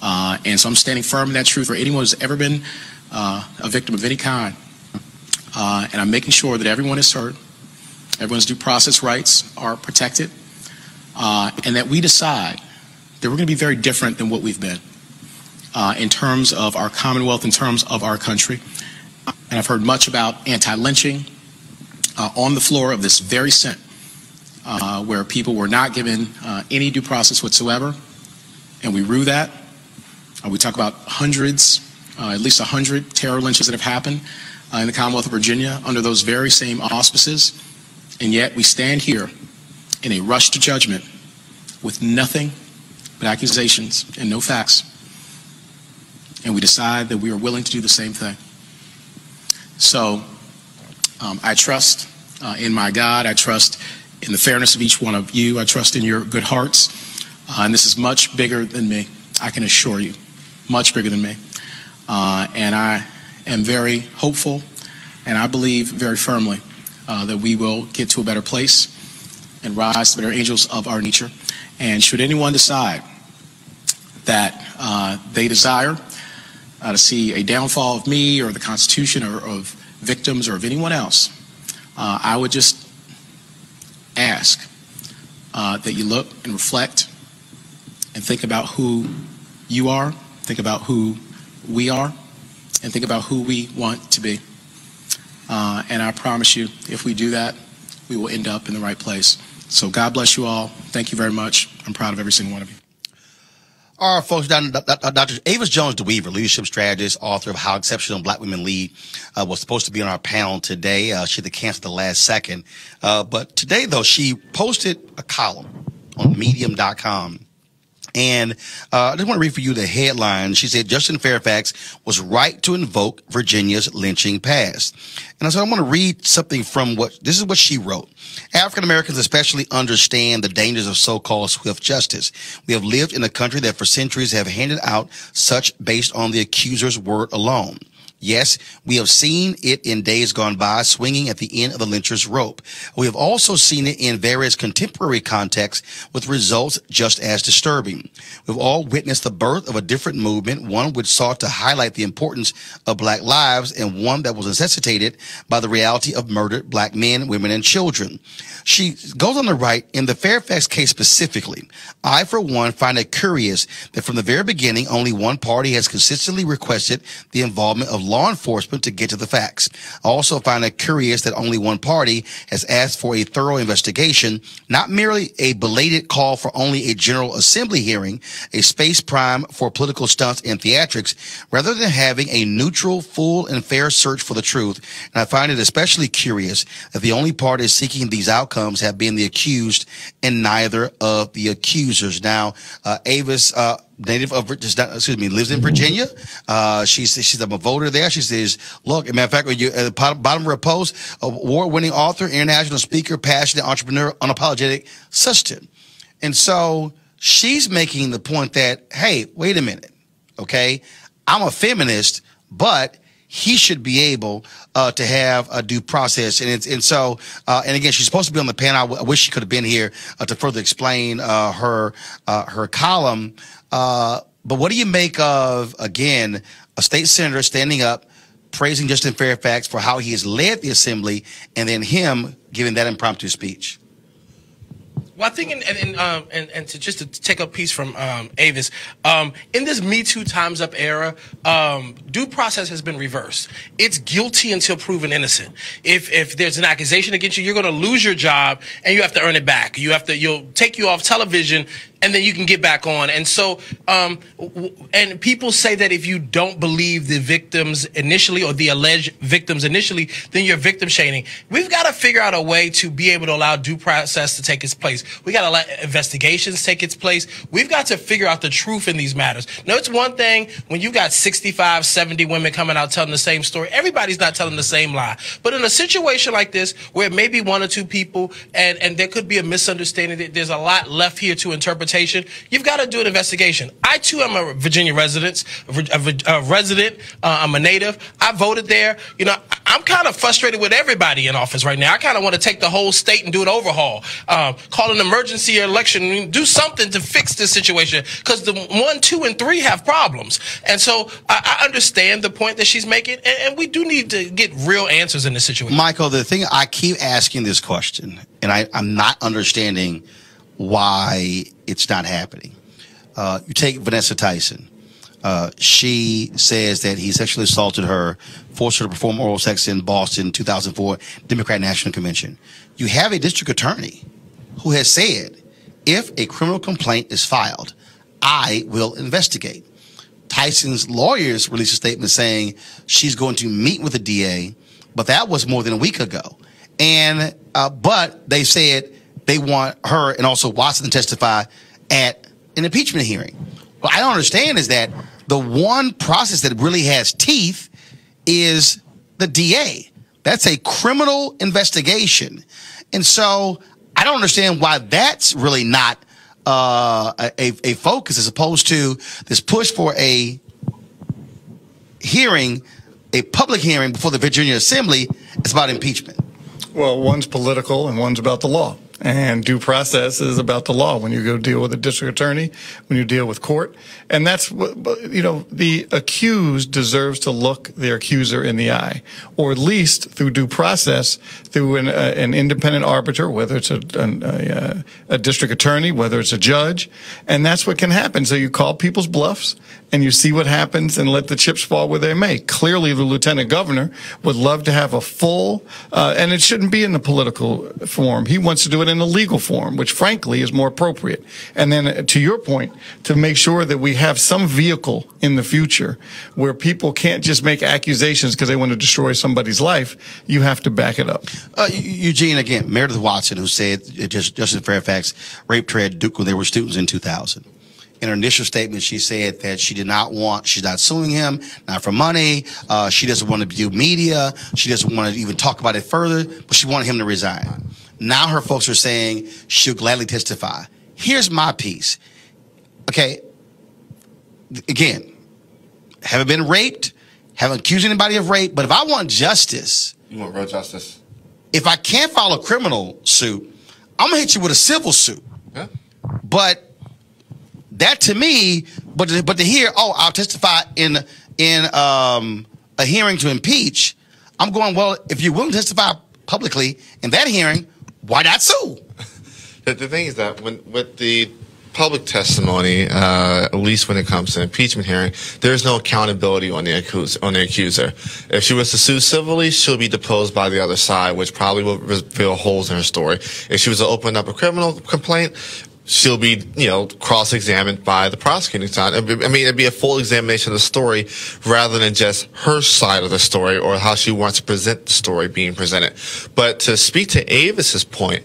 And so I'm standing firm in that truth for anyone who's ever been a victim of any kind. And I'm making sure that everyone is heard, everyone's due process rights are protected, and that we decide that we're going to be very different than what we've been in terms of our Commonwealth, in terms of our country. And I've heard much about anti-lynching on the floor of this very Senate, where people were not given any due process whatsoever, and we rue that. We talk about hundreds, at least 100 terror lynches that have happened in the Commonwealth of Virginia under those very same auspices, and yet we stand here in a rush to judgment with nothing but accusations and no facts, and we decide that we are willing to do the same thing. So I trust in my God, I trust in the fairness of each one of you, I trust in your good hearts, and this is much bigger than me, I can assure you, much bigger than me. And I am very hopeful, and I believe very firmly that we will get to a better place and rise to better angels of our nature. And should anyone decide that they desire to see a downfall of me or the Constitution or of victims or of anyone else, I would just ask that you look and reflect and think about who you are, think about who we are, and think about who we want to be. And I promise you, if we do that, we will end up in the right place. So God bless you all. Thank you very much. I'm proud of every single one of you. All right, folks, Dr. Avis Jones-DeWeaver, leadership strategist, author of How Exceptional Black Women Lead, was supposed to be on our panel today. She had to cancel at the last second. But today, though, she posted a column on Medium.com. And I just want to read for you the headline. She said, Justin Fairfax was right to invoke Virginia's lynching past. And so I want to read something from this is what she wrote. African Americans especially understand the dangers of so-called swift justice. We have lived in a country that for centuries have handed out such based on the accuser's word alone. Yes, we have seen it in days gone by, swinging at the end of the lyncher's rope. We have also seen it in various contemporary contexts with results just as disturbing. We've all witnessed the birth of a different movement, one which sought to highlight the importance of black lives and one that was necessitated by the reality of murdered black men, women, and children. She goes on to write, in the Fairfax case specifically, I, for one, find it curious that from the very beginning, only one party has consistently requested the involvement of law enforcement to get to the facts. I also find it curious that only one party has asked for a thorough investigation, not merely a belated call for only a General Assembly hearing, a space prime for political stunts and theatrics, rather than having a neutral, full, and fair search for the truth. And I find it especially curious that the only parties seeking these outcomes have been the accused and neither of the accusers. Now, Avis, native of, lives in Virginia. She's a voter there. She says, look, as a matter of fact, when you, at the bottom of her post, award-winning author, international speaker, passionate entrepreneur, unapologetic sister. And so she's making the point that, hey, wait a minute, okay? I'm a feminist, but he should be able to have a due process. And so again, she's supposed to be on the panel. I wish she could have been here to further explain her column. But what do you make of, again, a state senator standing up, praising Justin Fairfax for how he has led the assembly, and then him giving that impromptu speech? Well, I think, and to take a piece from Avis, in this Me Too Time's Up era, due process has been reversed. It's guilty until proven innocent. If there's an accusation against you, you're going to lose your job and you have to earn it back. You'll take you off television and then you can get back on. And so, and people say that if you don't believe the victims initially or the alleged victims initially, then you're victim shaming. We've got to figure out a way to be able to allow due process to take its place. We got to let investigations take its place. We've got to figure out the truth in these matters. Now, it's one thing when you got 65, 70 women coming out telling the same story. Everybody's not telling the same lie. But in a situation like this, where it may be one or two people and there could be a misunderstanding, there's a lot left here to interpretation, you've got to do an investigation. I, too, am a Virginia resident. I'm a native. I voted there. You know, I'm kind of frustrated with everybody in office right now. I kind of want to take the whole state and do an overhaul. Call an emergency election, do something to fix this situation, because the 1, 2, and 3 have problems. And so I understand the point that she's making, and we do need to get real answers in this situation. Michael, the thing, I keep asking this question, and I'm not understanding why it's not happening. You take Vanessa Tyson. She says that he sexually assaulted her, forced her to perform oral sex in Boston, 2004 Democrat National Convention. You have a district attorney who has said, if a criminal complaint is filed, I will investigate. Tyson's lawyers released a statement saying she's going to meet with the DA, but that was more than a week ago. And but they said they want her and also Watson to testify at an impeachment hearing. What I don't understand is that the one process that really has teeth is the DA. That's a criminal investigation. And so I don't understand why that's really not a focus, as opposed to this push for a hearing, a public hearing before the Virginia Assembly. It's about impeachment. Well, one's political and one's about the law. And due process is about the law when you go deal with a district attorney, when you deal with court. And that's what, you know, the accused deserves to look their accuser in the eye, or at least through due process, through an independent arbiter, whether it's a district attorney, whether it's a judge. And that's what can happen. So you call people's bluffs and you see what happens and let the chips fall where they may. Clearly, the lieutenant governor would love to have a full, and it shouldn't be in the political form. He wants to do it in a legal form, which frankly is more appropriate. And then to your point, to make sure that we have some vehicle in the future where people can't just make accusations because they want to destroy somebody's life, you have to back it up. Eugene, again, Meredith Watson, who said Justin Fairfax raped her at Duke when they were students in 2000. In her initial statement, she said that she's not suing him, not for money. She doesn't want to do media. She doesn't want to even talk about it further, but she wanted him to resign. Now her folks are saying she'll gladly testify. Here's my piece. Okay. Again, haven't been raped, haven't accused anybody of rape, but if I want justice, you want real justice. If I can't file a criminal suit, I'm gonna hit you with a civil suit. Yeah. But that to me, but to hear, oh, I'll testify in a hearing to impeach. I'm going, well, if you're willing to testify publicly in that hearing, why not sue? The thing is that with the public testimony, at least when it comes to an impeachment hearing, there's no accountability on the accuser. If she was to sue civilly, she'll be deposed by the other side, which probably will reveal holes in her story. If she was to open up a criminal complaint, she'll be, cross-examined by the prosecuting side. I mean, it'd be a full examination of the story rather than just her side of the story or how she wants to present the story being presented. But to speak to Avis's point,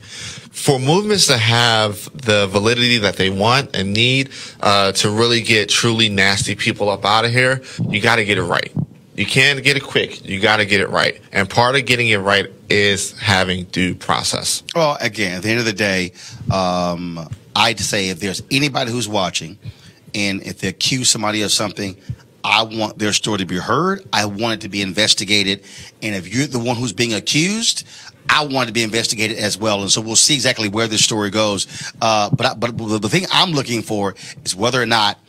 for movements to have the validity that they want and need to really get truly nasty people up out of here, you got to get it right. You can't get it quick. You got to get it right. And part of getting it right is having due process. Well, again, at the end of the day, I'd say if there's anybody who's watching and if they accuse somebody of something, I want their story to be heard. I want it to be investigated. And if you're the one who's being accused, I want it to be investigated as well. And so we'll see exactly where this story goes. But the thing I'm looking for is whether or not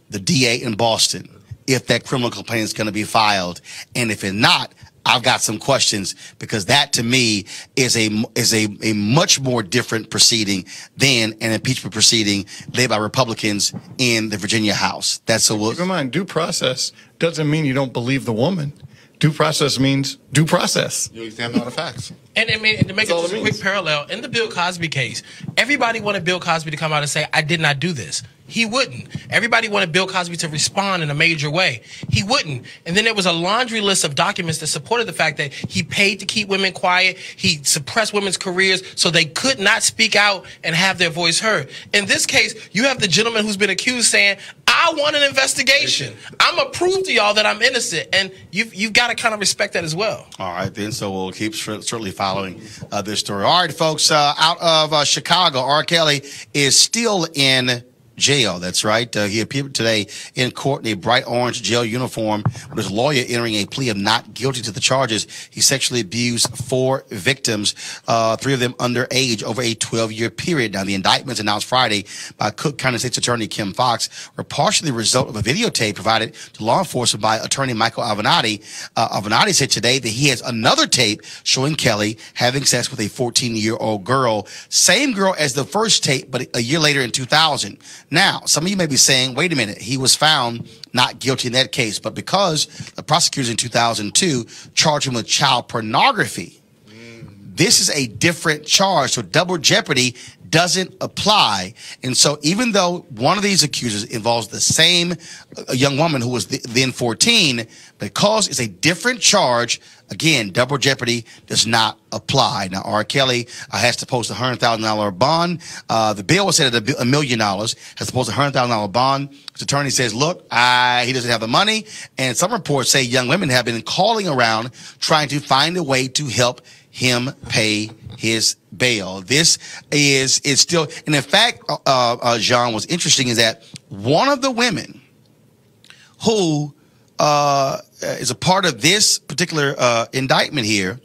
the DA in Boston, if that criminal complaint is going to be filed. And if it's not, I've got some questions, because that to me is a much more different proceeding than an impeachment proceeding led by Republicans in the Virginia House. That's Keep in mind, due process doesn't mean you don't believe the woman. Due process means due process. You examine all the facts. And to make it a quick parallel, in the Bill Cosby case, everybody wanted Bill Cosby to come out and say, I did not do this. He wouldn't. Everybody wanted Bill Cosby to respond in a major way. He wouldn't. And then there was a laundry list of documents that supported the fact that he paid to keep women quiet. He suppressed women's careers so they could not speak out and have their voice heard. In this case, you have the gentleman who's been accused saying, I want an investigation. I'm going to prove to y'all that I'm innocent. And you've got to kind of respect that as well. All right, then. So we'll keep certainly following this story. All right, folks, out of Chicago, R. Kelly is still in jail. That's right. He appeared today in court in a bright orange jail uniform with his lawyer entering a plea of not guilty to the charges. He sexually abused 4 victims, 3 of them underage, over a 12-year period. Now, the indictments announced Friday by Cook County State's Attorney Kim Fox were partially the result of a videotape provided to law enforcement by attorney Michael Avenatti. Avenatti said today that he has another tape showing Kelly having sex with a 14-year-old girl, same girl as the first tape, but a year later in 2000. Now, some of you may be saying, wait a minute, he was found not guilty in that case, but because the prosecutors in 2002 charged him with child pornography, this is a different charge, so double jeopardy doesn't apply. And so even though one of these accusers involves the same young woman who was then 14, because it's a different charge, again, double jeopardy does not apply. Now, R. Kelly has to post a $100,000 bond. The bill was set at $1 million, has to post a $100,000 bond. His attorney says, look, he doesn't have the money. And some reports say young women have been calling around trying to find a way to help him pay his bail. This is still, and in fact, Jean, what's interesting is that one of the women who is a part of this particular indictment here,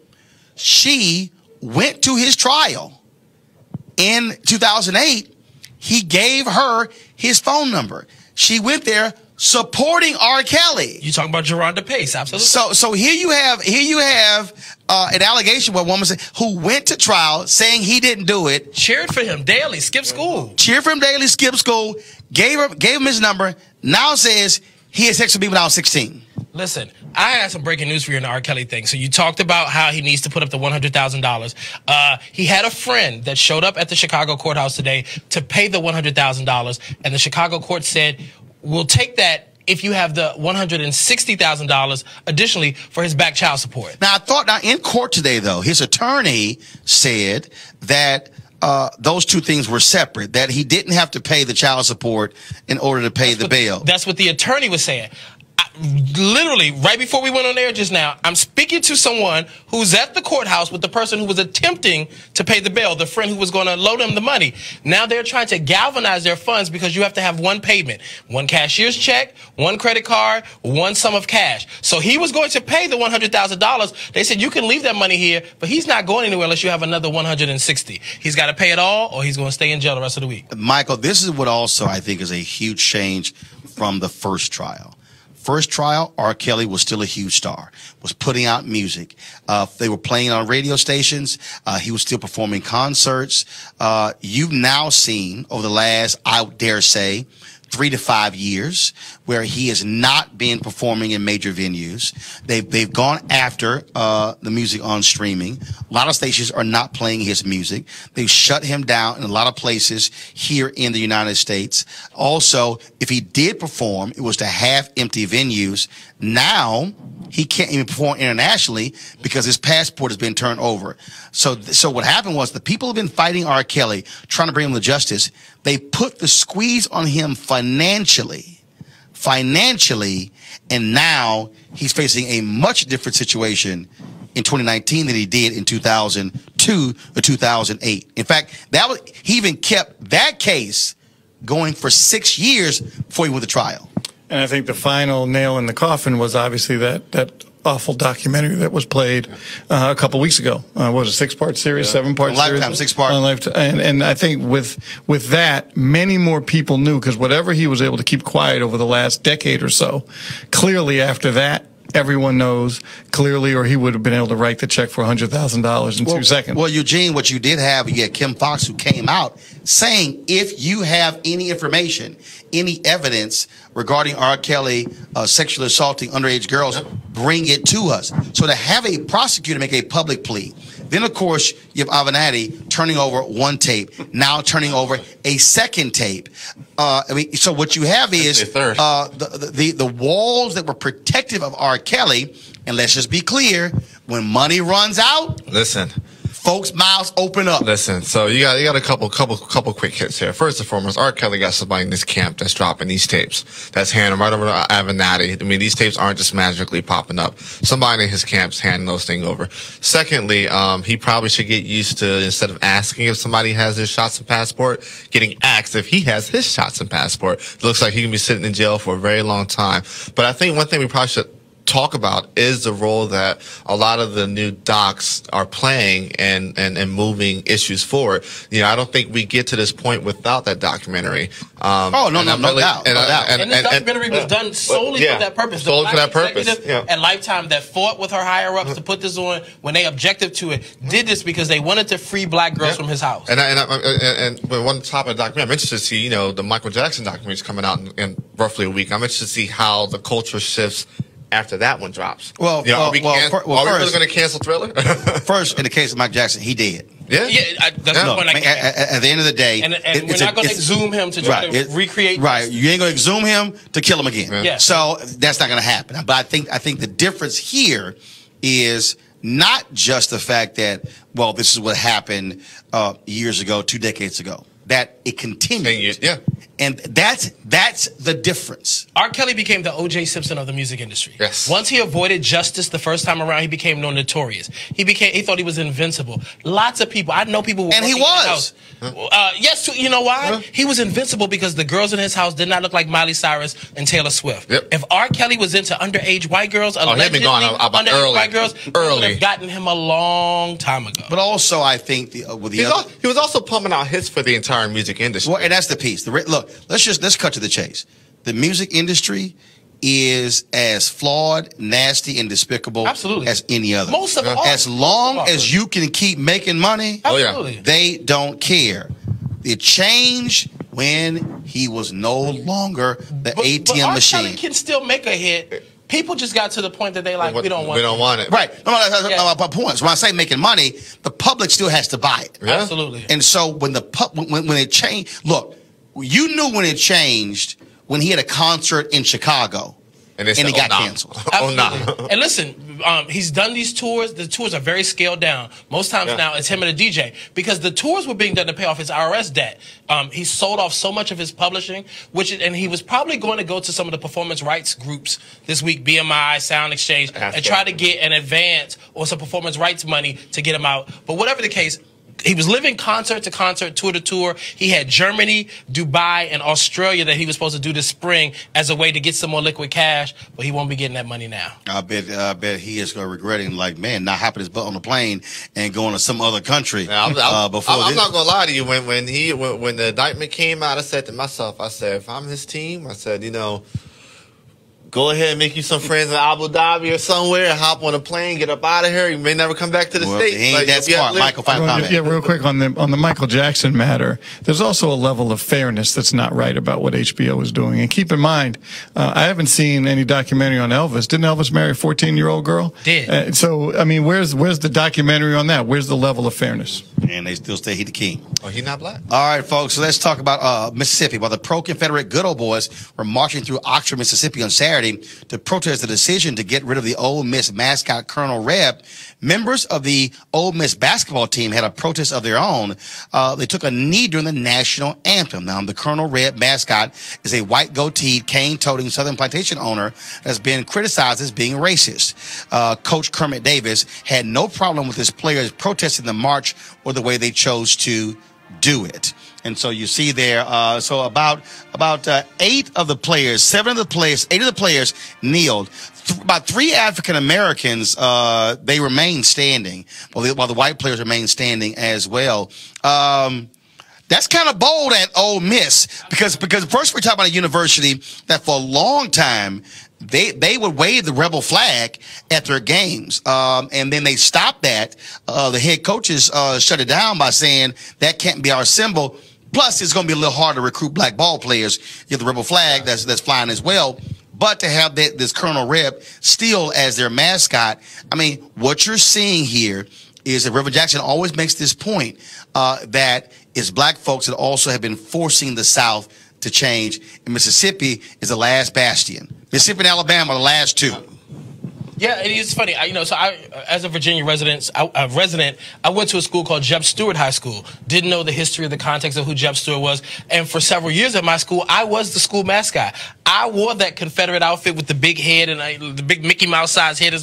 she went to his trial in 2008. He gave her his phone number. She went there supporting R. Kelly. You talking about Geronda Pace, absolutely. So here you have an allegation where a woman who went to trial saying he didn't do it. Cheered for him daily, skipped school. Cheered for him daily, skipped school, gave him his number, now says he had sex with me when I was 16. Listen, I had some breaking news for you in the R. Kelly thing. So you talked about how he needs to put up the $100,000. He had a friend that showed up at the Chicago courthouse today to pay the $100,000, and the Chicago court said, we'll take that if you have the $160,000 additionally for his back child support. Now, in court today, though, his attorney said that those two things were separate, that he didn't have to pay the child support in order to pay the bail. That's what the attorney was saying. literally, right before we went on air just now, I'm speaking to someone who's at the courthouse with the person who was attempting to pay the bail, the friend who was going to loan him the money. Now they're trying to galvanize their funds because you have to have one payment, one cashier's check, one credit card, one sum of cash. So he was going to pay the $100,000. They said, you can leave that money here, but he's not going anywhere unless you have another 160. He's got to pay it all, or he's going to stay in jail the rest of the week. Michael, this is what also I think is a huge change from the first trial. First trial, R. Kelly was still a huge star, was putting out music. They were playing on radio stations. He was still performing concerts. You've now seen over the last, I dare say, 3 to 5 years where he has not been performing in major venues. They've gone after the music on streaming. A lot of stations are not playing his music. They've shut him down in a lot of places here in the United States. Also, if he did perform, it was to half-empty venues. Now, he can't even perform internationally because his passport has been turned over. So what happened was the people have been fighting R. Kelly, trying to bring him to justice. They put the squeeze on him financially, and now he's facing a much different situation in 2019 than he did in 2002 or 2008. In fact, he even kept that case going for 6 years before he went to trial. And I think the final nail in the coffin was obviously that awful documentary that was played a couple weeks ago. What was it, 6-part series, 7-part series? Lifetime, 6-part. Lifetime. And I think with that, many more people knew, because whatever he was able to keep quiet over the last decade or so, clearly after that, everyone knows clearly, or he would have been able to write the check for $100,000 in 2 seconds. Well, Eugene, what you did have, you had Kim Fox, who came out saying, if you have any information, any evidence regarding R. Kelly sexually assaulting underage girls, bring it to us. So to have a prosecutor make a public plea, then of course you have Avenatti turning over one tape, now turning over a second tape. So what you have is the walls that were protective of R. Kelly. And let's just be clear: when money runs out, listen, folks' mouths open up. Listen, so you got a couple quick hits here. First and foremost, R. Kelly got somebody in this camp that's dropping these tapes. That's handing right over to Avenatti. I mean, these tapes aren't just magically popping up. Somebody in his camp's handing those things over. Secondly, he probably should get used to, instead of asking if somebody has their shots and passport, getting asked if he has his shots and passport. It looks like he can be sitting in jail for a very long time. But I think one thing we probably should talk about is the role that a lot of the new docs are playing and moving issues forward. You know, I don't think we get to this point without that documentary. No doubt. And this documentary was done solely for that purpose. Solely for that purpose. And Lifetime that fought with her higher-ups to put this on when they objected to it, did this because they wanted to free black girls from his house. And one topic of the documentary, I'm interested to see, you know, the Michael Jackson documentary is coming out in roughly a week. I'm interested to see how the culture shifts after that one drops. Well, you know, are we really going to cancel Thriller? First, in the case of Mike Jackson, he did. That's the point. At the end of the day, and we're not going to exhume him to try to recreate. Right, you ain't going to exhume him to kill him again. Yeah. So that's not going to happen. But I think the difference here is not just the fact that, well, this is what happened years ago, 2 decades ago. That it continues. And that's the difference. R. Kelly became the O.J. Simpson of the music industry. Yes. Once he avoided justice the first time around, he became notorious. He thought he was invincible. Lots of people, I know people. And he was. Yes, you know why? He was invincible because the girls in his house did not look like Miley Cyrus and Taylor Swift. If R. Kelly was into underage white girls, he'd been gone about early. White girls, would have gotten him a long time ago. But also, I think he was also pumping out hits for the entire music industry. Well, and that's the piece. Look, let's cut to the chase. The music industry is as flawed, nasty, and despicable as any other. Most of all. As long as you can keep making money, they don't care. It changed when he was no longer the ATM machine. R. Kelly can still make a hit. People just got to the point that they we don't want it. Right. No, that's my point. So when I say making money, the public still has to buy it. Yeah. Absolutely. And so when it changed, look, you knew when it changed when he had a concert in Chicago And it got canceled. Oh, no. And listen, he's done these tours. The tours are very scaled down. Most times now it's him and a DJ because the tours were being done to pay off his IRS debt. He sold off so much of his publishing, and he was probably going to go to some of the performance rights groups this week, BMI, Sound Exchange, and try to get an advance or some performance rights money to get him out. But whatever the case, he was living concert to concert, tour to tour. He had Germany, Dubai, and Australia that he was supposed to do this spring as a way to get some more liquid cash, but he won't be getting that money now. I bet he is regretting, like, man, not hopping his butt on the plane and going to some other country. I'm not gonna lie to you. When the indictment came out, I said to myself, I said, if I'm his team, I said, go ahead and make you some friends in Abu Dhabi or somewhere, hop on a plane, get up out of here. You may never come back to the States. He ain't that smart. Michael, final comment. Yeah, real quick on the Michael Jackson matter. There's also a level of fairness that's not right about what HBO is doing. And keep in mind, I haven't seen any documentary on Elvis. Didn't Elvis marry a 14-year-old girl? Did. So, I mean, where's the documentary on that? Where's the level of fairness? And they still say he the king. Oh, he not black. All right, folks. So let's talk about Mississippi. While the pro-Confederate good old boys were marching through Oxford, Mississippi on Saturday to protest the decision to get rid of the Ole Miss mascot Colonel Reb, members of the Ole Miss basketball team had a protest of their own. They took a knee during the national anthem. Now, the Colonel Reb mascot is a white goateed, cane-toting Southern plantation owner that's been criticized as being racist. Coach Kermit Davis had no problem with his players protesting the march or the way they chose to do it. And so you see there, so about 8 of the players, 8 of the players kneeled. About 3 African Americans, they remain standing, while the white players remain standing as well. That's kind of bold at Ole Miss because first we're talking about a university that for a long time they would wave the rebel flag at their games, and then they stopped that. The head coaches shut it down by saying that can't be our symbol. Plus, it's going to be a little hard to recruit black ball players. You have the rebel flag that's flying as well. But to have this Colonel Reb still as their mascot, I mean, what you're seeing here is that Reverend Jackson always makes this point that it's black folks that also have been forcing the South to change. And Mississippi is the last bastion. Mississippi and Alabama are the last 2. Yeah, it is funny. So as a Virginia resident, I went to a school called Jeb Stuart High School. Didn't know the history or the context of who Jeb Stuart was. And for several years at my school, I was the school mascot. I wore that Confederate outfit with the big head and the big Mickey Mouse size head.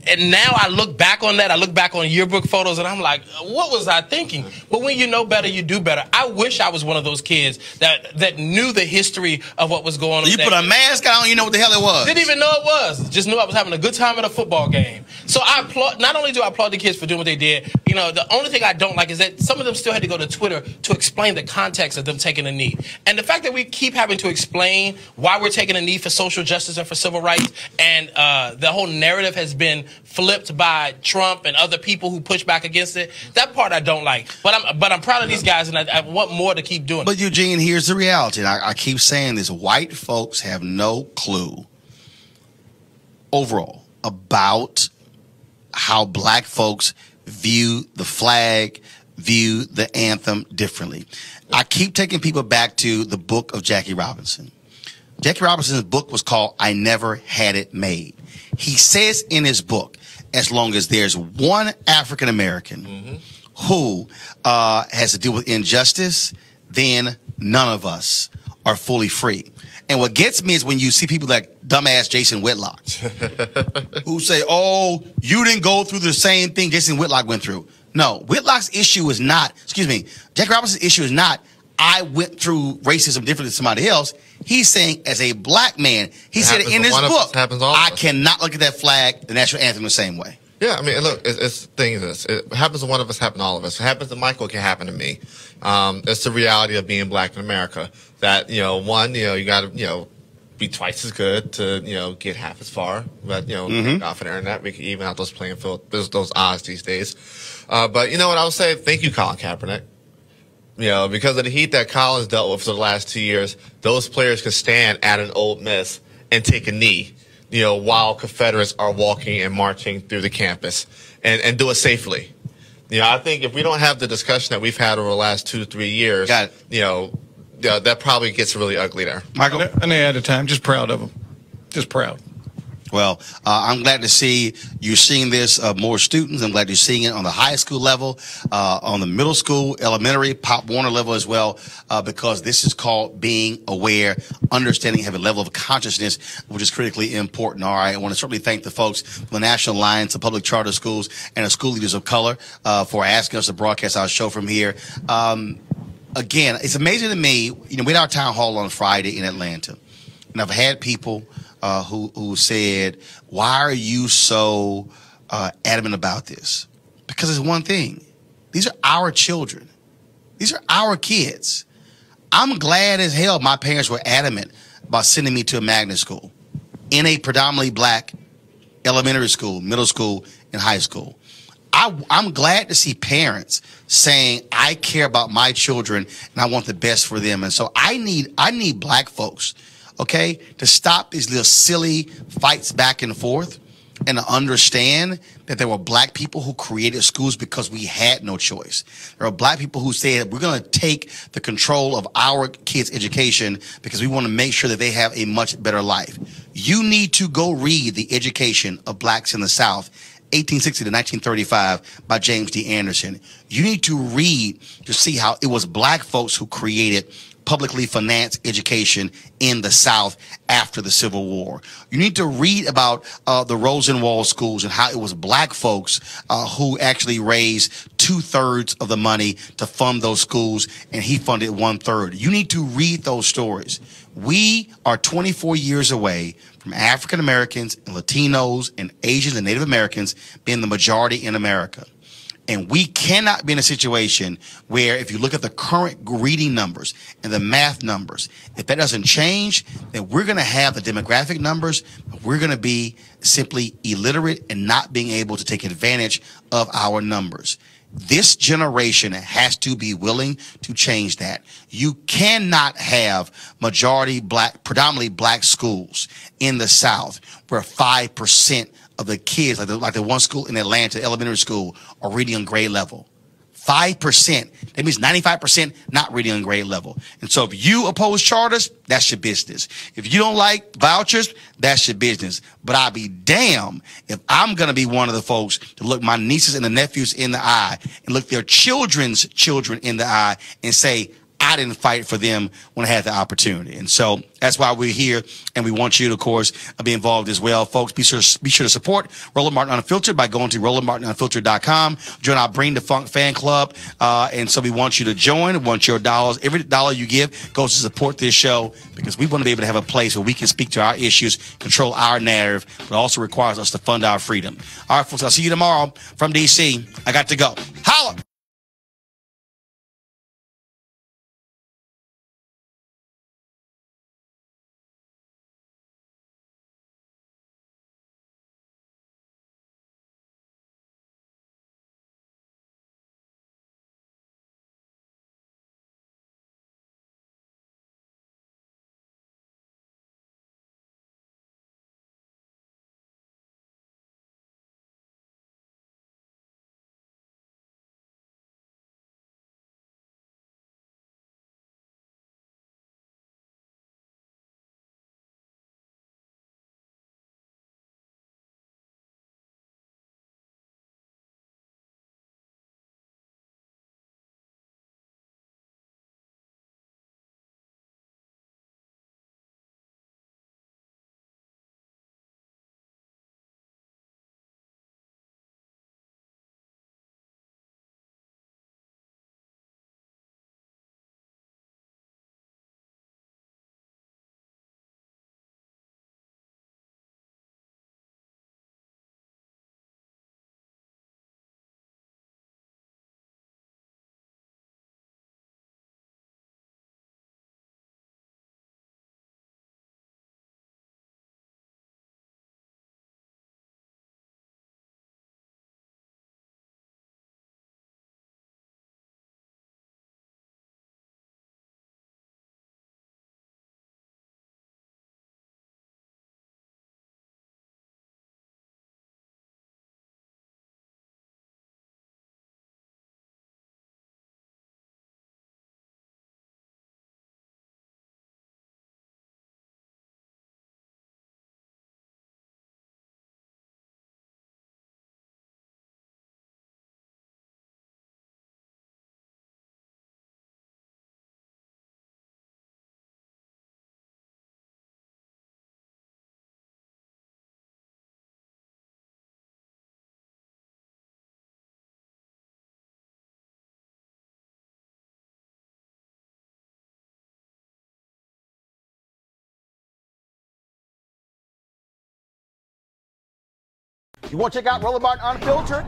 And now I look back on that. I look back on yearbook photos, and I'm like, what was I thinking? But when you know better, you do better. I wish I was one of those kids that knew the history of what was going on. You put a mask on, you know what the hell it was. Didn't even know it was. Just knew I was having a good time at a football game. So I applaud. Not only do I applaud the kids for doing what they did, the only thing I don't like is that some of them still had to go to Twitter to explain the context of them taking a knee. And the fact that we keep having to explain why we're taking a knee for social justice and for civil rights, and the whole narrative has been flipped by Trump and other people who push back against it. That part I don't like. But I'm proud of these guys, and I want more to keep doing. But Eugene, here's the reality. And I keep saying this: white folks have no clue overall about how black folks view the flag, view the anthem differently. I keep taking people back to the book of Jackie Robinson. Jackie Robinson's book was called I Never Had It Made. He says in his book, as long as there's one African American who has to deal with injustice, then none of us are fully free. And what gets me is when you see people like dumbass Jason Whitlock who say, oh, you didn't go through the same thing Jason Whitlock went through. No, Whitlock's issue is not, Jackie Robinson's issue is not, I went through racism different than somebody else. He's saying, as a black man, he said in his book, I cannot look at that flag, the national anthem, the same way. Yeah, I mean, look, it's the thing is this. It happens to one of us, happen to all of us. It happens to Michael, it can happen to me. It's the reality of being black in America. That, you got to, be twice as good to, get half as far. But, off the internet, we can even out those playing field, those odds these days. But you know what I would say? Thank you, Colin Kaepernick. Because of the heat that Colin's dealt with for the last 2 years, those players can stand at an Ole Miss and take a knee, while Confederates are walking and marching through the campus and do it safely. I think if we don't have the discussion that we've had over the last 2 to 3 years, that probably gets really ugly there. Michael? And they had a time. Just proud of them. Just proud. Well, I'm glad to see you're seeing this more students. I'm glad you're seeing it on the high school level, on the middle school, elementary, Pop Warner level as well, because this is called being aware, understanding, having a level of consciousness, which is critically important. All right. I want to certainly thank the folks from the National Alliance of Public Charter Schools and the School Leaders of Color for asking us to broadcast our show from here. Again, it's amazing to me. We had our town hall on Friday in Atlanta, and I've had people who said, why are you so adamant about this? Because it's one thing. These are our children. These are our kids. I'm glad as hell my parents were adamant about sending me to a magnet school in a predominantly black elementary school, middle school, and high school. I'm glad to see parents saying, I care about my children and I want the best for them. And so I need black folks, okay, to stop these little silly fights back and forth and to understand that there were black people who created schools because we had no choice. There are black people who said, we're going to take the control of our kids' education because we want to make sure that they have a much better life. You need to go read The Education of Blacks in the South, 1860 to 1935 by James D. Anderson. You need to read to see how it was black folks who created publicly financed education in the South after the Civil War. You need to read about the Rosenwald schools and how it was black folks who actually raised 2/3 of the money to fund those schools, and he funded 1/3. You need to read those stories. We are 24 years away from African Americans and Latinos and Asians and Native Americans being the majority in America. And we cannot be in a situation where if you look at the current reading numbers and the math numbers, if that doesn't change, then we're going to have the demographic numbers. We're going to be simply illiterate and not being able to take advantage of our numbers. This generation has to be willing to change that. You cannot have majority black, predominantly black schools in the South where 5% of the kids, like the one school in Atlanta, elementary school, are reading on grade level. 5%. That means 95% not reading on grade level. And so if you oppose charters, that's your business. If you don't like vouchers, that's your business. But I'll be damned if I'm going to be one of the folks to look my nieces and the nephews in the eye and look their children's children in the eye and say, I didn't fight for them when I had the opportunity. And so that's why we're here, and we want you to, of course, be involved as well. Folks, be sure to support Roland Martin Unfiltered by going to RolandMartinUnfiltered.com. Join our Bring the Funk fan club. And so we want you to join. We want your dollars. Every dollar you give goes to support this show because we want to be able to have a place where we can speak to our issues, control our narrative, but also requires us to fund our freedom. All right, folks, I'll see you tomorrow from D.C. I got to go. Holla! You want to check out Roland Martin Unfiltered?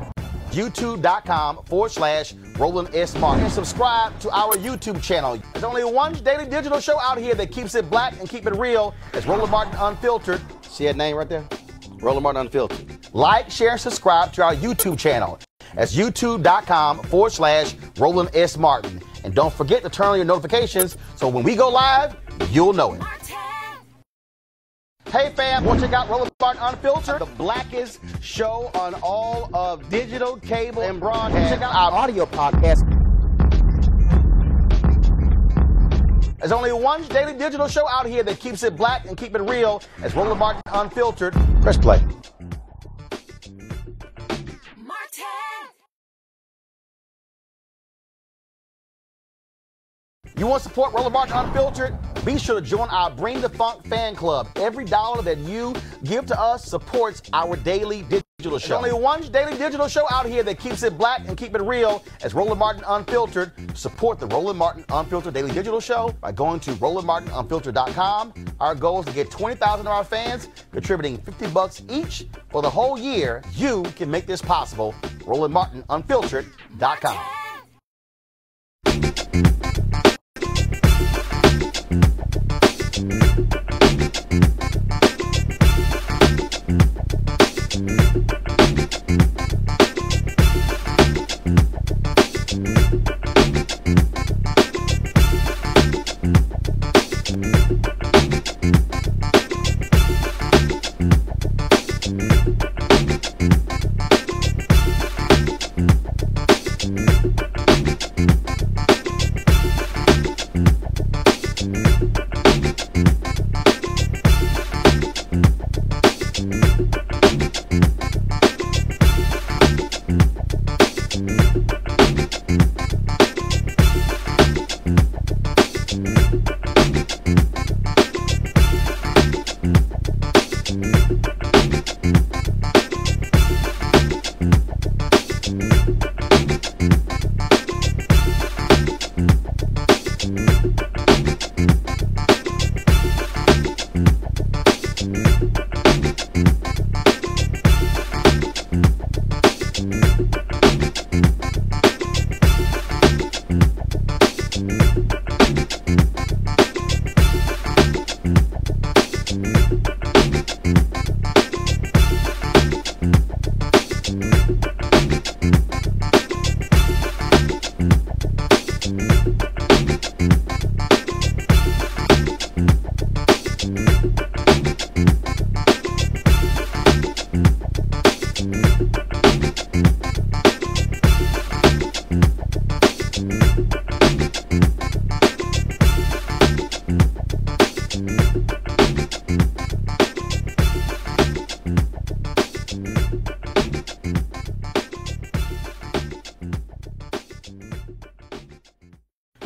YouTube.com/Roland S. Martin. And subscribe to our YouTube channel. There's only one daily digital show out here that keeps it black and keep it real. It's Roland Martin Unfiltered. See that name right there? Roland Martin Unfiltered. Like, share, and subscribe to our YouTube channel. That's YouTube.com/Roland S. Martin. And don't forget to turn on your notifications so when we go live, you'll know it. Hey fam, want to check out Roland Martin Unfiltered? The blackest show on all of digital, cable, and broadcast. Check out our audio podcast. There's only one daily digital show out here that keeps it black and keep it real. It's Roland Martin Unfiltered. Press play. You want to support Roland Martin Unfiltered? Be sure to join our Bring the Funk fan club. Every dollar that you give to us supports our daily digital show. There's only one daily digital show out here that keeps it black and keep it real. It's Roland Martin Unfiltered. Support the Roland Martin Unfiltered daily digital show by going to RolandMartinUnfiltered.com. Our goal is to get 20,000 of our fans contributing $50 each for the whole year. You can make this possible. RolandMartinUnfiltered.com.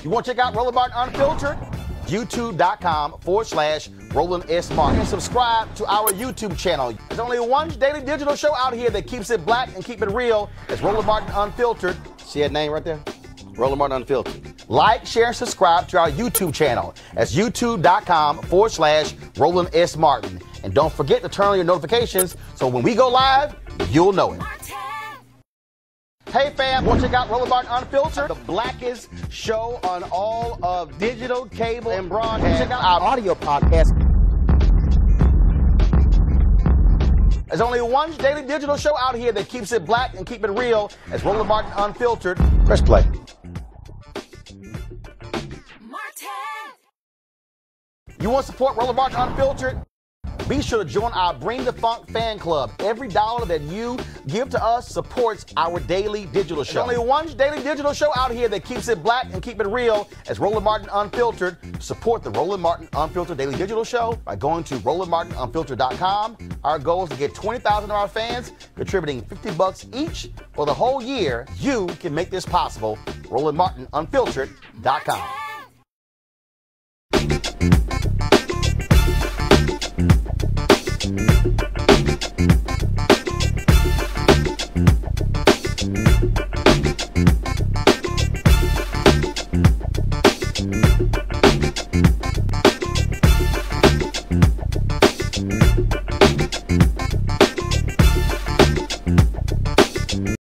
You want to check out Roland Martin Unfiltered? YouTube.com/Roland S. Martin. And subscribe to our YouTube channel. There's only one daily digital show out here that keeps it black and keep it real. It's Roland Martin Unfiltered. See that name right there? Roland Martin Unfiltered. Like, share, and subscribe to our YouTube channel. That's YouTube.com/Roland S. Martin. And don't forget to turn on your notifications so when we go live, you'll know it. Hey fam, want to check out Roland Martin Unfiltered? The blackest show on all of digital, cable, and broadcast. Check out our audio podcast. There's only one daily digital show out here that keeps it black and keep it real. It's Roland Martin Unfiltered. Press play. You want to support Roland Martin Unfiltered? Be sure to join our Bring the Funk fan club. Every dollar that you give to us supports our daily digital show. There's only one daily digital show out here that keeps it black and keep it real. It's Roland Martin Unfiltered. Support the Roland Martin Unfiltered daily digital show by going to RolandMartinUnfiltered.com. Our goal is to get 20,000 of our fans contributing $50 each for the whole year. You can make this possible. RolandMartinUnfiltered.com.